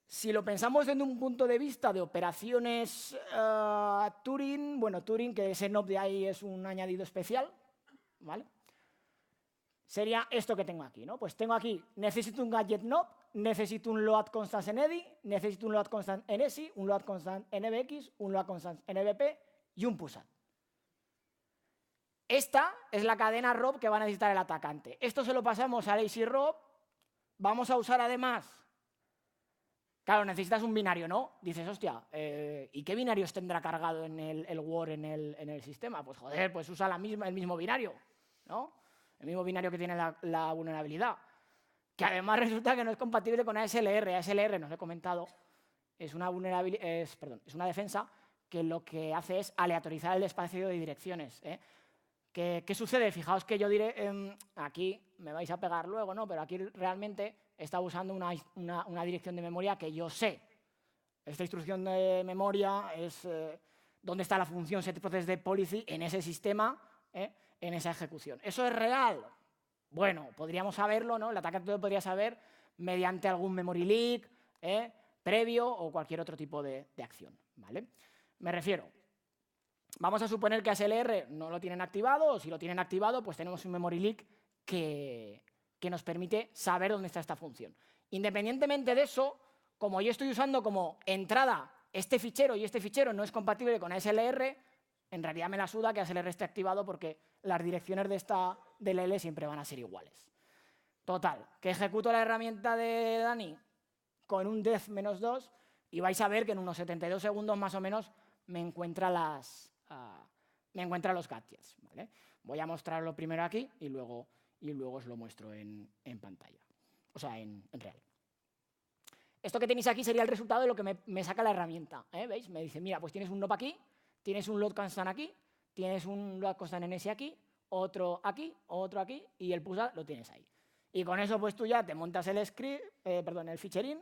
si lo pensamos desde un punto de vista de operaciones Turing, bueno, Turing, que ese knob de ahí es un añadido especial, ¿vale? Sería esto que tengo aquí, ¿no? Pues tengo aquí, necesito un gadget knob, necesito un load constant en EDI, necesito un load constant en ESI, un load constant en NBX, un load constant en NBP y un pusat. Esta es la cadena ROB que va a necesitar el atacante. Esto se lo pasamos a lazy ROB. Vamos a usar además... Claro, necesitas un binario, ¿no? Dices, hostia, ¿y qué binarios tendrá cargado en el Word en el sistema? Pues joder, pues usa el mismo binario, ¿no? El mismo binario que tiene la vulnerabilidad. Que además resulta que no es compatible con ASLR. ASLR, nos he comentado, es una defensa que lo que hace es aleatorizar el espacio de direcciones. ¿Qué sucede? Fijaos que yo diré, aquí me vais a pegar luego, ¿no? Pero aquí realmente está usando una dirección de memoria que yo sé. Esta instrucción de memoria es dónde está la función setProcessDepPolicy en ese sistema, en esa ejecución. ¿Eso es real? Bueno, podríamos saberlo, ¿no? El atacante lo podría saber mediante algún memory leak previo o cualquier otro tipo de acción, ¿vale? Me refiero, vamos a suponer que ASLR no lo tienen activado, o si lo tienen activado, pues tenemos un memory leak que nos permite saber dónde está esta función. Independientemente de eso, como yo estoy usando como entrada este fichero y este fichero no es compatible con ASLR, en realidad me la suda que ASLR esté activado porque las direcciones de esta DLL siempre van a ser iguales. Total, que ejecuto la herramienta de Dani con un def-2 y vais a ver que en unos 72 segundos más o menos me encuentra los gadgets, ¿vale? Voy a mostrarlo primero aquí y luego os lo muestro en pantalla, o sea, en real. Esto que tenéis aquí sería el resultado de lo que me saca la herramienta, ¿veis? Me dice, mira, pues tienes un NOP aquí, tienes un load constant aquí, tienes un load constant en ese aquí, otro aquí, otro aquí, y el pusat lo tienes ahí. Y con eso pues tú ya te montas el script, el ficherín,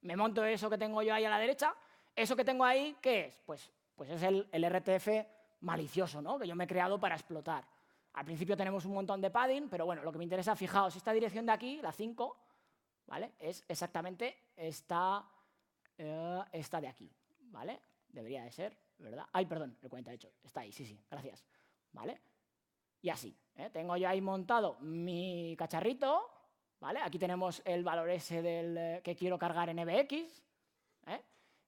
me monto eso que tengo yo ahí a la derecha. Eso que tengo ahí, ¿qué es? Pues es el RTF malicioso, ¿no? Que yo me he creado para explotar. Al principio tenemos un montón de padding, pero bueno, lo que me interesa, fijaos, esta dirección de aquí, la 5, ¿vale? Es exactamente esta de aquí, ¿vale? Debería de ser, ¿verdad? Ay, perdón, el 48, está ahí, sí, gracias, ¿vale? Y así, tengo yo ahí montado mi cacharrito, ¿vale? Aquí tenemos el valor ese del que quiero cargar en NBX,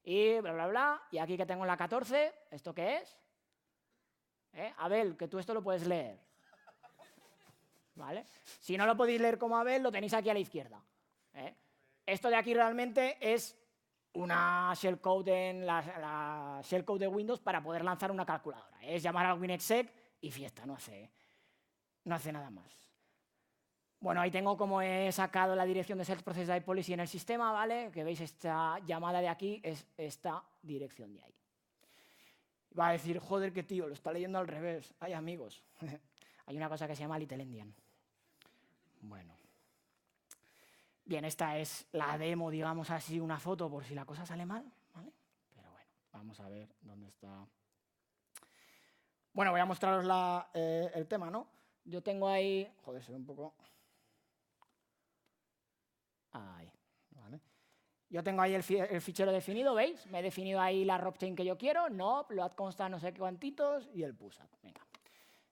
y bla, bla, bla. Y aquí que tengo la 14, ¿esto qué es? Abel, que tú esto lo puedes leer, ¿vale? Si no lo podéis leer como Abel, lo tenéis aquí a la izquierda. Esto de aquí realmente es una shellcode en la shellcode de Windows para poder lanzar una calculadora. Es llamar al WinExec y fiesta, no hace nada más. Bueno, ahí tengo como he sacado la dirección de setProcessDepPolicy en el sistema, ¿vale? Que veis esta llamada de aquí es esta dirección de ahí. Va a decir, joder, qué tío, lo está leyendo al revés. Ay, amigos. Hay una cosa que se llama Little Endian. Bueno. Bien, esta es la demo, digamos así, una foto por si la cosa sale mal, ¿vale? Pero bueno, vamos a ver dónde está. Bueno, voy a mostraros el tema, ¿no? Yo tengo ahí... Joder, se ve un poco... Ahí, ¿vale? Yo tengo ahí el fichero definido, ¿veis? Me he definido ahí la RobChain que yo quiero, no, load consta no sé cuantitos y el pushup. Venga.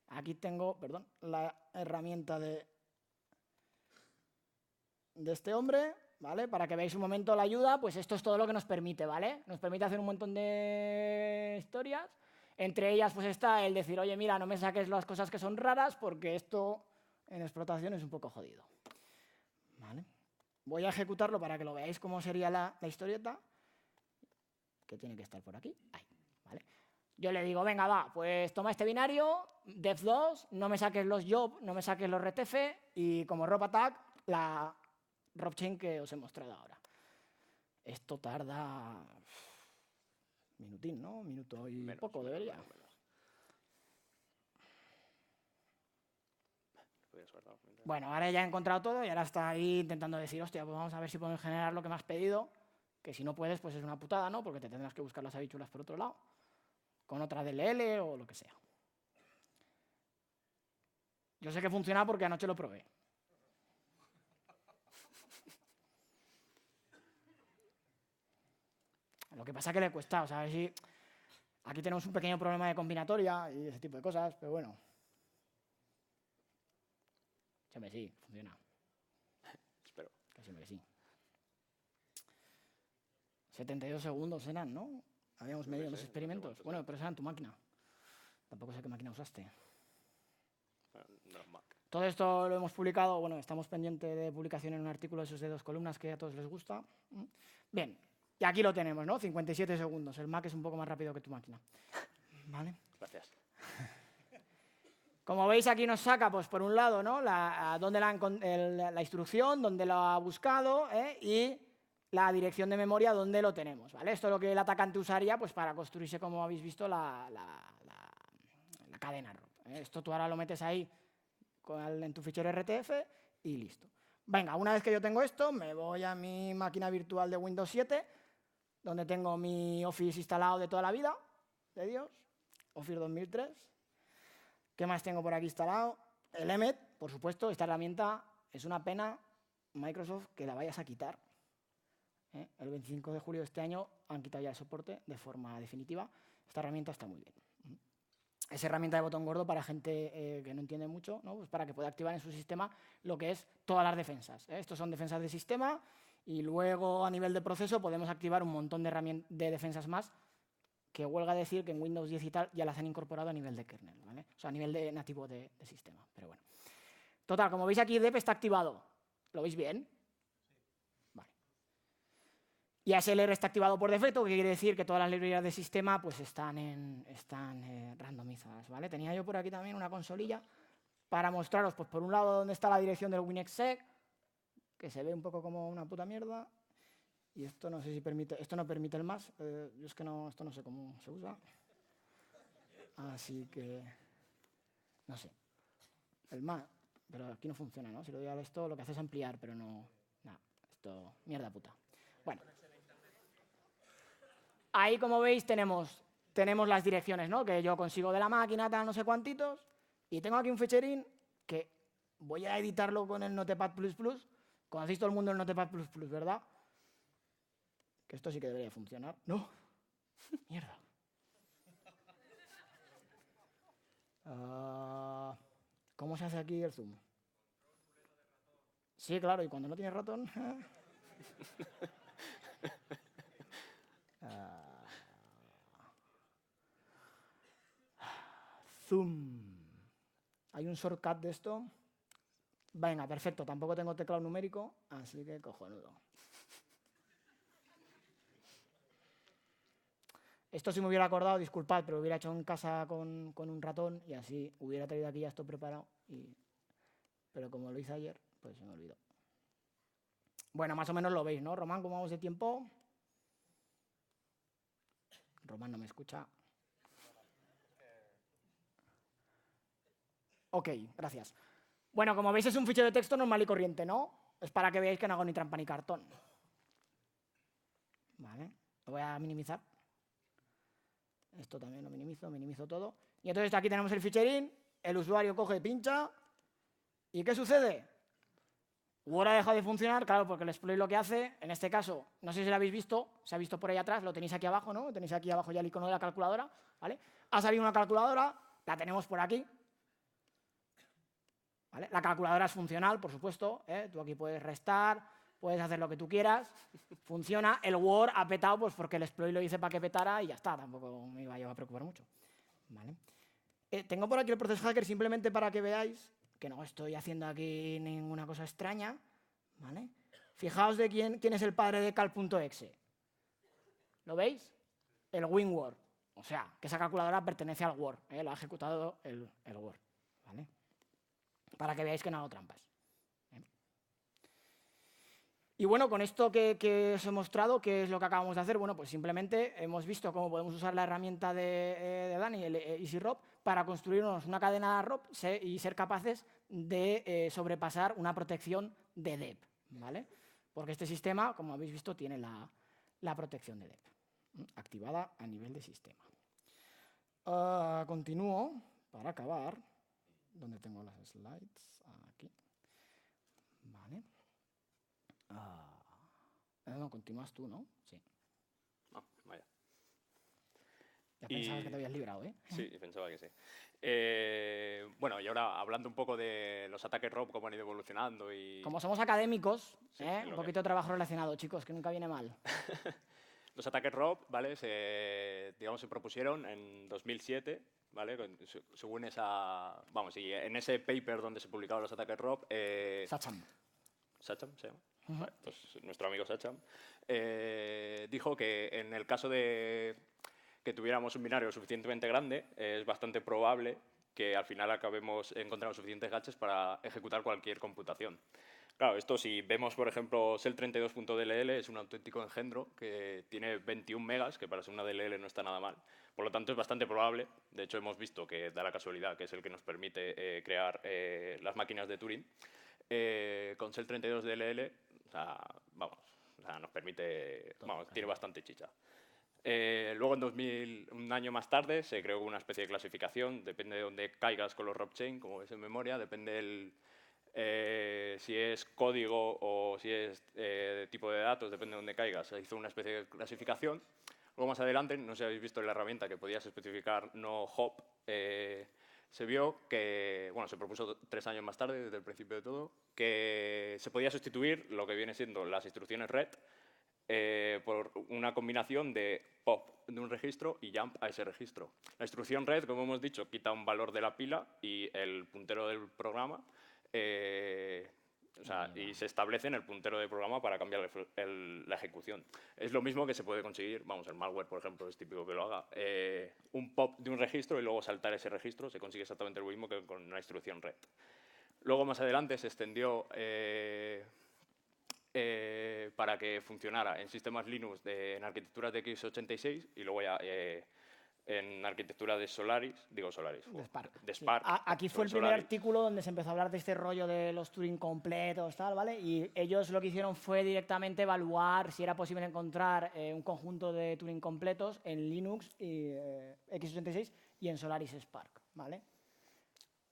Aquí tengo, perdón, la herramienta de este hombre, ¿vale? Para que veáis un momento la ayuda, pues esto es todo lo que nos permite, ¿vale? Nos permite hacer un montón de historias. Entre ellas, pues está el decir, oye, mira, no me saques las cosas que son raras porque esto en explotación es un poco jodido. ¿Vale? Voy a ejecutarlo para que lo veáis cómo sería la historieta, que tiene que estar por aquí. Ahí, ¿vale? Yo le digo, venga, va, pues toma este binario, def2, no me saques los job, no me saques los retf, y como rob attack, la RobChain que os he mostrado ahora. Esto tarda minutín, ¿no? Minuto y Menos, poco, debería. menos. Bueno, ahora ya he encontrado todo y ahora está ahí intentando decir, hostia, pues vamos a ver si podemos generar lo que me has pedido, que si no puedes, pues es una putada, ¿no? Porque te tendrás que buscar las habichuelas por otro lado, con otra DLL o lo que sea. Yo sé que funciona porque anoche lo probé. Lo que pasa es que le cuesta, o sea, a ver si... Aquí tenemos un pequeño problema de combinatoria y ese tipo de cosas, pero bueno. Siempre sí, funciona. Espero. Que siempre sí. 72 segundos eran, ¿no? Habíamos medido en los experimentos. Bueno, pero eso era en tu máquina. Tampoco sé qué máquina usaste. No, Mac. Todo esto lo hemos publicado, bueno, estamos pendientes de publicación en un artículo de esos de 2 columnas que a todos les gusta. Bien, y aquí lo tenemos, ¿no? 57 segundos. El Mac es un poco más rápido que tu máquina. ¿Vale? Gracias. Como veis, aquí nos saca, pues por un lado, ¿no? La instrucción, donde lo ha buscado, y la dirección de memoria donde lo tenemos, ¿vale? Esto es lo que el atacante usaría, pues, para construirse, como habéis visto, la cadena ROP. Esto tú ahora lo metes ahí en tu fichero RTF y listo. Venga, una vez que yo tengo esto, me voy a mi máquina virtual de Windows 7, donde tengo mi Office instalado de toda la vida, de Dios, Office 2003. ¿Qué más tengo por aquí instalado? El Emmet, por supuesto, esta herramienta es una pena, Microsoft, que la vayas a quitar. El 25 de julio de este año han quitado ya el soporte de forma definitiva. Esta herramienta está muy bien. Es herramienta de botón gordo para gente que no entiende mucho, ¿no? Pues para que pueda activar en su sistema lo que es todas las defensas. Estos son defensas de sistema y luego a nivel de proceso podemos activar un montón de defensas más que huelga decir que en Windows 10 y tal ya las han incorporado a nivel de kernel, ¿vale? O sea, a nivel de nativo de sistema, pero bueno. Total, como veis aquí, dep está activado. ¿Lo veis bien? Vale. Y ASLR está activado por defecto, que quiere decir que todas las librerías de sistema pues están randomizadas, ¿vale? Tenía yo por aquí también una consolilla para mostraros, pues por un lado, dónde está la dirección del WinExec, que se ve un poco como una puta mierda. Y esto no sé si permite, esto no permite el más, yo es que no, esto no sé cómo se usa. Así que, no sé. El más, pero aquí no funciona, ¿no? Si lo doy a esto, lo que hace es ampliar, pero no, nada, esto, mierda puta. Bueno. Ahí, como veis, tenemos las direcciones, ¿no? Que yo consigo de la máquina, tal, no sé cuantitos. Y tengo aquí un ficherín que voy a editarlo con el Notepad++. Conocéis todo el mundo el Notepad++, ¿verdad? Que esto sí que debería funcionar. ¡No! ¡Mierda! ¿Cómo se hace aquí el zoom? Sí, claro, y cuando no tienes ratón... Zoom. ¿Hay un shortcut de esto? Venga, perfecto. Tampoco tengo teclado numérico, así que cojonudo. Esto si me hubiera acordado, disculpad, pero lo hubiera hecho en casa con un ratón y así hubiera traído aquí ya esto preparado. Pero como lo hice ayer, pues se me olvidó. Bueno, más o menos lo veis, ¿no? Román, ¿cómo vamos de tiempo? Román no me escucha. Ok, gracias. Bueno, como veis es un fichero de texto normal y corriente, ¿no? Es para que veáis que no hago ni trampa ni cartón. Vale, lo voy a minimizar. Esto también lo minimizo todo. Y entonces aquí tenemos el ficherín, el usuario coge, pincha, ¿y qué sucede? Word ha dejado de funcionar, claro, porque el exploit lo que hace, en este caso, no sé si lo habéis visto, se ha visto por ahí atrás, lo tenéis aquí abajo, ¿no? Tenéis aquí abajo ya el icono de la calculadora, ¿vale? Ha salido una calculadora, la tenemos por aquí, ¿vale? La calculadora es funcional, por supuesto, ¿eh? Tú aquí puedes restar, puedes hacer lo que tú quieras, funciona. El Word ha petado pues porque el exploit lo hice para que petara y ya está, tampoco me iba a preocupar mucho, ¿vale? Tengo por aquí el Process Hacker simplemente para que veáis que no estoy haciendo aquí ninguna cosa extraña, ¿vale? Fijaos de quién es el padre de cal.exe. ¿Lo veis? El WinWord. O sea, que esa calculadora pertenece al Word, ¿eh? Lo ha ejecutado el Word, ¿vale? Para que veáis que no hago trampas. Y bueno, con esto que os he mostrado, ¿qué es lo que acabamos de hacer? Bueno, pues simplemente hemos visto cómo podemos usar la herramienta de Dani, el EasyROP, para construirnos una cadena ROP y ser capaces de sobrepasar una protección de DEP, ¿vale? Porque este sistema, como habéis visto, tiene la protección de DEP activada a nivel de sistema. Continúo para acabar. ¿Dónde tengo las slides? Aquí. Vale. No, continúas tú, ¿no? Sí. Ah, vaya. Ya pensabas que te habías librado, ¿eh? Sí, pensaba que sí. Bueno, y ahora hablando un poco de los ataques ROP, cómo han ido evolucionando y... Como somos académicos, Sí, un poquito de trabajo relacionado, chicos, que nunca viene mal. Los ataques ROP, ¿vale? Digamos, se propusieron en 2007, ¿vale? Según esa... Vamos, y en ese paper donde se publicaban los ataques ROP... Sacham. Sacham se llama. Vale, pues nuestro amigo Sacham dijo que en el caso de que tuviéramos un binario suficientemente grande, es bastante probable que al final acabemos encontrando suficientes gadgets para ejecutar cualquier computación. Claro, esto si vemos, por ejemplo, SEL32.dll es un auténtico engendro que tiene 21 megas, que para ser una DLL no está nada mal. Por lo tanto, es bastante probable. De hecho, hemos visto que da la casualidad que es el que nos permite crear las máquinas de Turing. Con SEL32.dll, o sea, vamos, o sea, nos permite, vamos, tiene bastante chicha. Luego, en 2000, un año más tarde, se creó una especie de clasificación, depende de dónde caigas con los ROP chain, como ves en memoria, depende si es código o si es tipo de datos, depende de dónde caigas. Se hizo una especie de clasificación. Luego, más adelante, no sé si habéis visto en la herramienta que podías especificar no hop, se vio que, bueno, se propuso 3 años más tarde, desde el principio de todo, que se podía sustituir lo que viene siendo las instrucciones red por una combinación de pop de un registro y jump a ese registro. La instrucción red, como hemos dicho, quita un valor de la pila y el puntero del programa, y se establece en el puntero del programa para cambiar la ejecución. Es lo mismo que se puede conseguir, vamos, el malware, por ejemplo, es típico que lo haga, un pop de un registro y luego saltar ese registro, se consigue exactamente lo mismo que con una instrucción red. Luego, más adelante, se extendió para que funcionara en sistemas Linux en arquitecturas de x86 y luego ya en arquitectura de Solaris, de Spark. Sí. Aquí fue el primer artículo donde se empezó a hablar de este rollo de los Turing completos, tal, ¿vale? Y ellos lo que hicieron fue directamente evaluar si era posible encontrar un conjunto de Turing completos en Linux y x86 y en Solaris Spark, ¿vale?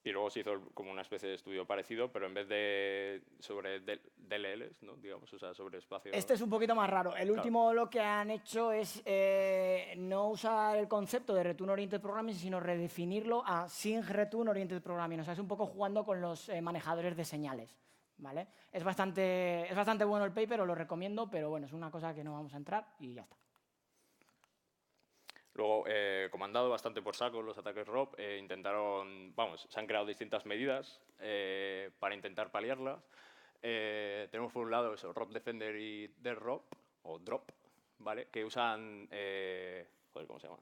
Y luego se hizo como una especie de estudio parecido, pero en vez de sobre DLLs, ¿no? Digamos, o sea, sobre espacio... Este es un poquito más raro. El último lo que han hecho es no usar el concepto de Return Oriented Programming, sino redefinirlo a Sync Return Oriented Programming. O sea, es un poco jugando con los manejadores de señales, ¿vale? Es bastante bueno el paper, os lo recomiendo, pero bueno, es una cosa que no vamos a entrar y ya está. Luego, como han dado bastante por saco los ataques ROP, se han creado distintas medidas para intentar paliarlas. Tenemos por un lado eso, ROP Defender y DROP, o DROP, ¿vale? Que usan, ¿cómo se llama?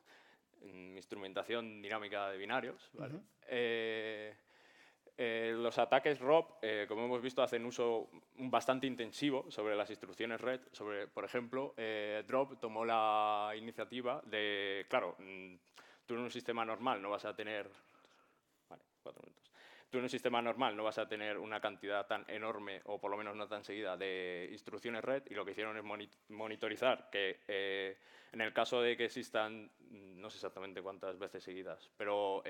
Instrumentación dinámica de binarios, ¿vale? Los ataques ROP, como hemos visto, hacen uso bastante intensivo sobre las instrucciones red. Por ejemplo, Drop tomó la iniciativa de, claro, tú en un sistema normal no vas a tener... Vale, 4 minutos. tú en un sistema normal no vas a tener una cantidad tan enorme, o por lo menos no tan seguida, de instrucciones red, y lo que hicieron es monitorizar que en el caso de que existan, no sé exactamente cuántas veces seguidas, pero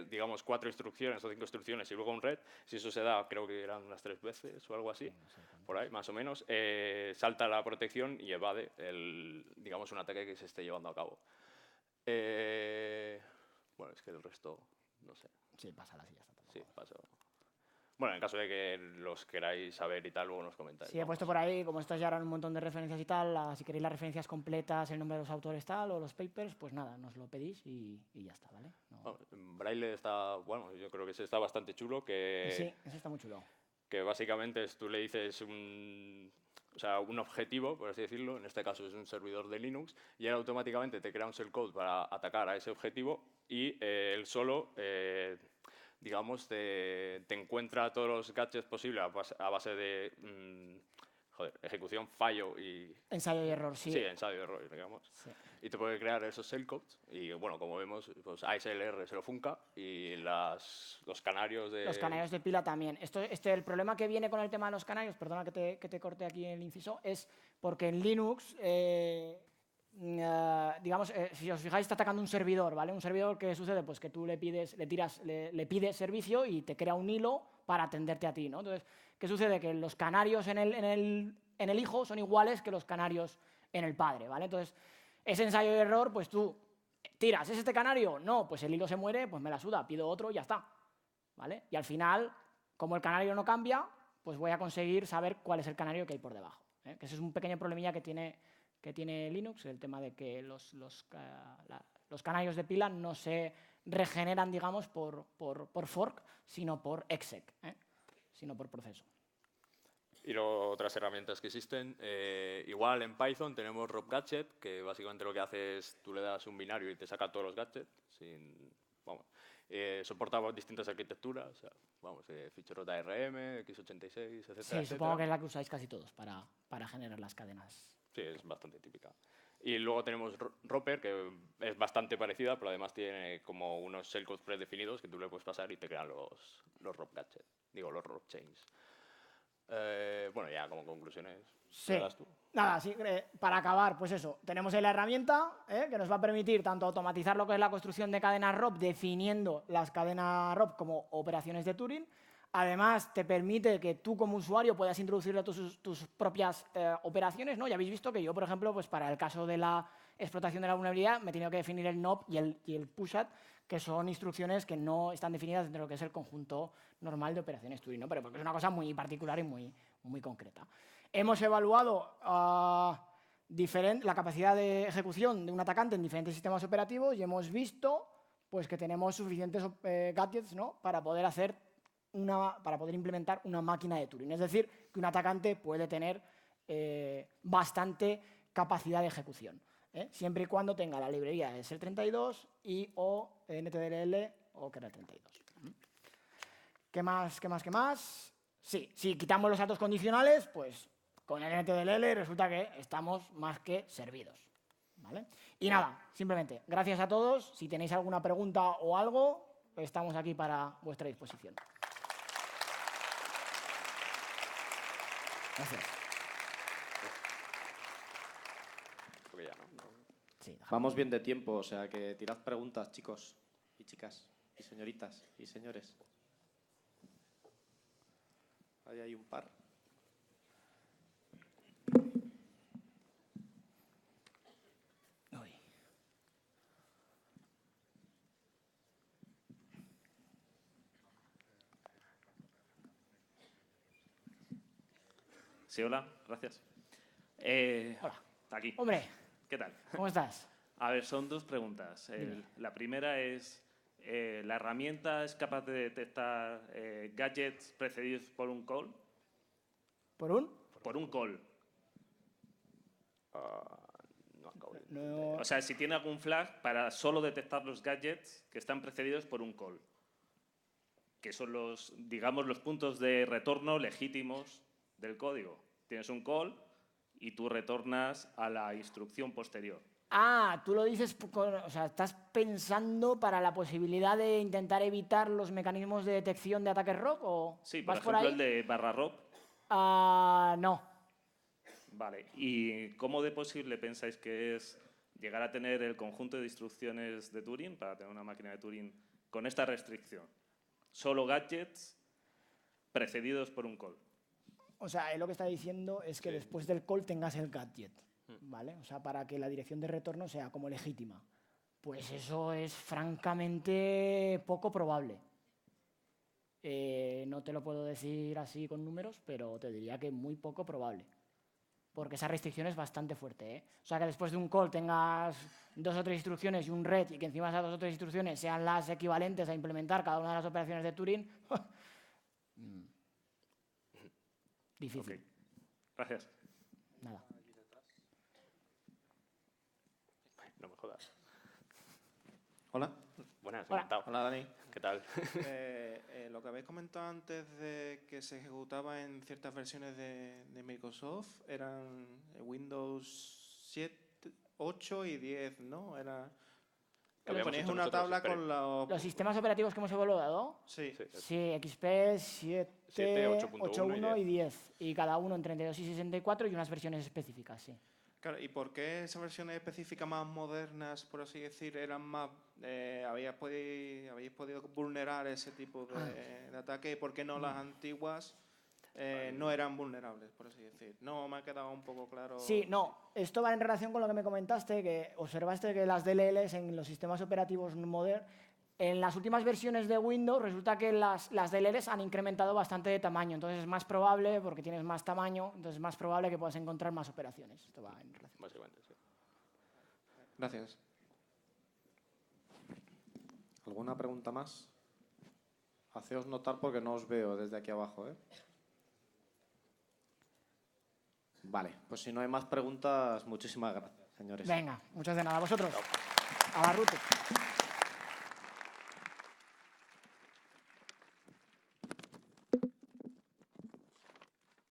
digamos 4 instrucciones o 5 instrucciones y luego un red, si eso se da, creo que eran unas 3 veces o algo así, por ahí más o menos, salta la protección y evade digamos, un ataque que se esté llevando a cabo. Bueno, es que el resto, no sé. Sí, pasa la silla. Sí, paso. Bueno, en caso de que los queráis saber y tal, luego nos comentáis. Sí, he puesto por ahí, como estos ya eran un montón de referencias y tal, si queréis las referencias completas, el nombre de los autores tal, o los papers, pues nada, nos lo pedís y ya está, ¿vale? No... Bueno, en Braille está, bueno, yo creo que ese está bastante chulo, que... Sí, ese está muy chulo. Que básicamente tú le dices o sea, un objetivo, por así decirlo, en este caso es un servidor de Linux, y él automáticamente te crea un shellcode para atacar a ese objetivo y él solo, digamos, te encuentra todos los gadgets posibles a base de ejecución, fallo y... Ensayo y error, sí. Sí, ensayo y error, digamos. Sí. Y te puede crear esos shellcodes y, bueno, como vemos, pues ASLR se lo funca y los canarios de... Los canarios de pila también. El problema que viene con el tema de los canarios, perdona que te corte aquí el inciso, es porque en Linux, digamos, si os fijáis, está atacando un servidor, ¿vale? Un servidor, ¿qué sucede? Pues que tú le pides servicio y te crea un hilo para atenderte a ti, ¿no? Entonces, ¿qué sucede? Que los canarios en el hijo son iguales que los canarios en el padre, ¿vale? Entonces, ese ensayo y error, pues tú tiras, ¿es este canario? No, pues el hilo se muere, pues me la suda, pido otro y ya está, ¿vale? Y al final, como el canario no cambia, pues voy a conseguir saber cuál es el canario que hay por debajo, ¿eh? Que ese es un pequeño problemilla que tiene Linux, el tema de que los canarios de pila no se regeneran, digamos, por fork, sino por exec, sino por proceso. Y luego otras herramientas que existen, igual en Python tenemos RobGadget, que básicamente lo que hace es tú le das un binario y te saca todos los gadgets. Soporta distintas arquitecturas, o sea, FeatureOut ARM, x86, etc. Sí, supongo que es la que usáis casi todos para generar las cadenas. Sí, es bastante típica. Y luego tenemos Roper, que es bastante parecida, pero además tiene como unos shellcodes predefinidos que tú le puedes pasar y te crean los RobGadget, los RobChains. Bueno, ya como conclusiones, sí. ¿qué das tú? Nada, sí, para acabar, pues eso, tenemos ahí la herramienta que nos va a permitir tanto automatizar lo que es la construcción de cadenas ROP, definiendo las cadenas ROP como operaciones de Turing. Además, te permite que tú como usuario puedas introducirle tus propias operaciones, ¿no? Ya habéis visto que yo, por ejemplo, pues para el caso de la explotación de la vulnerabilidad, me he tenido que definir el NOP y el pushat, que son instrucciones que no están definidas dentro de lo que es el conjunto normal de operaciones Turing, ¿no? Pero porque es una cosa muy particular y muy concreta. Hemos evaluado la capacidad de ejecución de un atacante en diferentes sistemas operativos y hemos visto pues, que tenemos suficientes gadgets, ¿no? para poder implementar una máquina de Turing. Es decir, que un atacante puede tener bastante capacidad de ejecución, siempre y cuando tenga la librería de SER32 y o NTDLL o kernel 32. ¿Qué más? Sí, si quitamos los datos condicionales, pues con el NTDLL resulta que estamos más que servidos, ¿vale? Y nada, simplemente, gracias a todos. Si tenéis alguna pregunta o algo, estamos aquí para vuestra disposición. Gracias. Sí, vamos bien de tiempo, o sea que tirad preguntas, chicos y chicas y señoritas y señores. Ahí hay un par. Sí, hola, gracias. Hola. Aquí. Hombre. ¿Qué tal? ¿Cómo estás? A ver, son dos preguntas. La primera es, ¿la herramienta es capaz de detectar gadgets precedidos por un call? ¿Por un? Por un call. No acabo de No. O sea, si tiene algún flag para solo detectar los gadgets que están precedidos por un call. Que son digamos, los puntos de retorno legítimos del código. Tienes un call y tú retornas a la instrucción posterior. Ah, tú lo dices, o sea, ¿estás pensando para la posibilidad de intentar evitar los mecanismos de detección de ataques ROP o Sí, por vas por ejemplo, ahí? el de barra ROP. No. Vale. ¿Y cómo de posible pensáis que es llegar a tener el conjunto de instrucciones de Turing para tener una máquina de Turing con esta restricción? Solo gadgets precedidos por un call. O sea, él lo que está diciendo es que después del call tengas el gadget, ¿vale? O sea, para que la dirección de retorno sea como legítima. Pues eso es francamente poco probable. No te lo puedo decir así con números, pero te diría que muy poco probable. Porque esa restricción es bastante fuerte, ¿eh? O sea, que después de un call tengas 2 o 3 instrucciones y un red y que encima esas 2 o 3 instrucciones sean las equivalentes a implementar cada una de las operaciones de Turing. Difícil. Ok. Gracias. Nada. No me jodas. Hola. Buenas, Hola. encantado. Hola, Dani. ¿Qué tal? Lo que habéis comentado antes de que se ejecutaba en ciertas versiones de Microsoft eran Windows 7, 8 y 10, ¿no? Habíamos Poníais hecho una nosotros tabla con Los los... sistemas operativos que hemos evaluado, Sí, Sí, sí, XP 7, 8.1 8.1 y 10. Y cada uno en 32 y 64 y unas versiones específicas, sí. claro. ¿Y por qué esas versiones específicas más modernas, por así decir, eran más... habéis podido vulnerar ese tipo de ataque? ¿Y por qué no las antiguas no eran vulnerables, por así decir? No, me ha quedado un poco claro. Sí, no, esto va en relación con lo que me comentaste, que observaste que las DLLs en los sistemas operativos modernos, en las últimas versiones de Windows resulta que las DLLs han incrementado bastante de tamaño, entonces es más probable, porque tienes más tamaño, entonces es más probable que puedas encontrar más operaciones. Esto va en relación. básicamente, sí. Gracias. ¿Alguna pregunta más? Haceos notar porque no os veo desde aquí abajo, ¿eh? Vale, pues si no hay más preguntas, muchísimas gracias, señores. Venga, muchas de nada. Vosotros. A la ruta.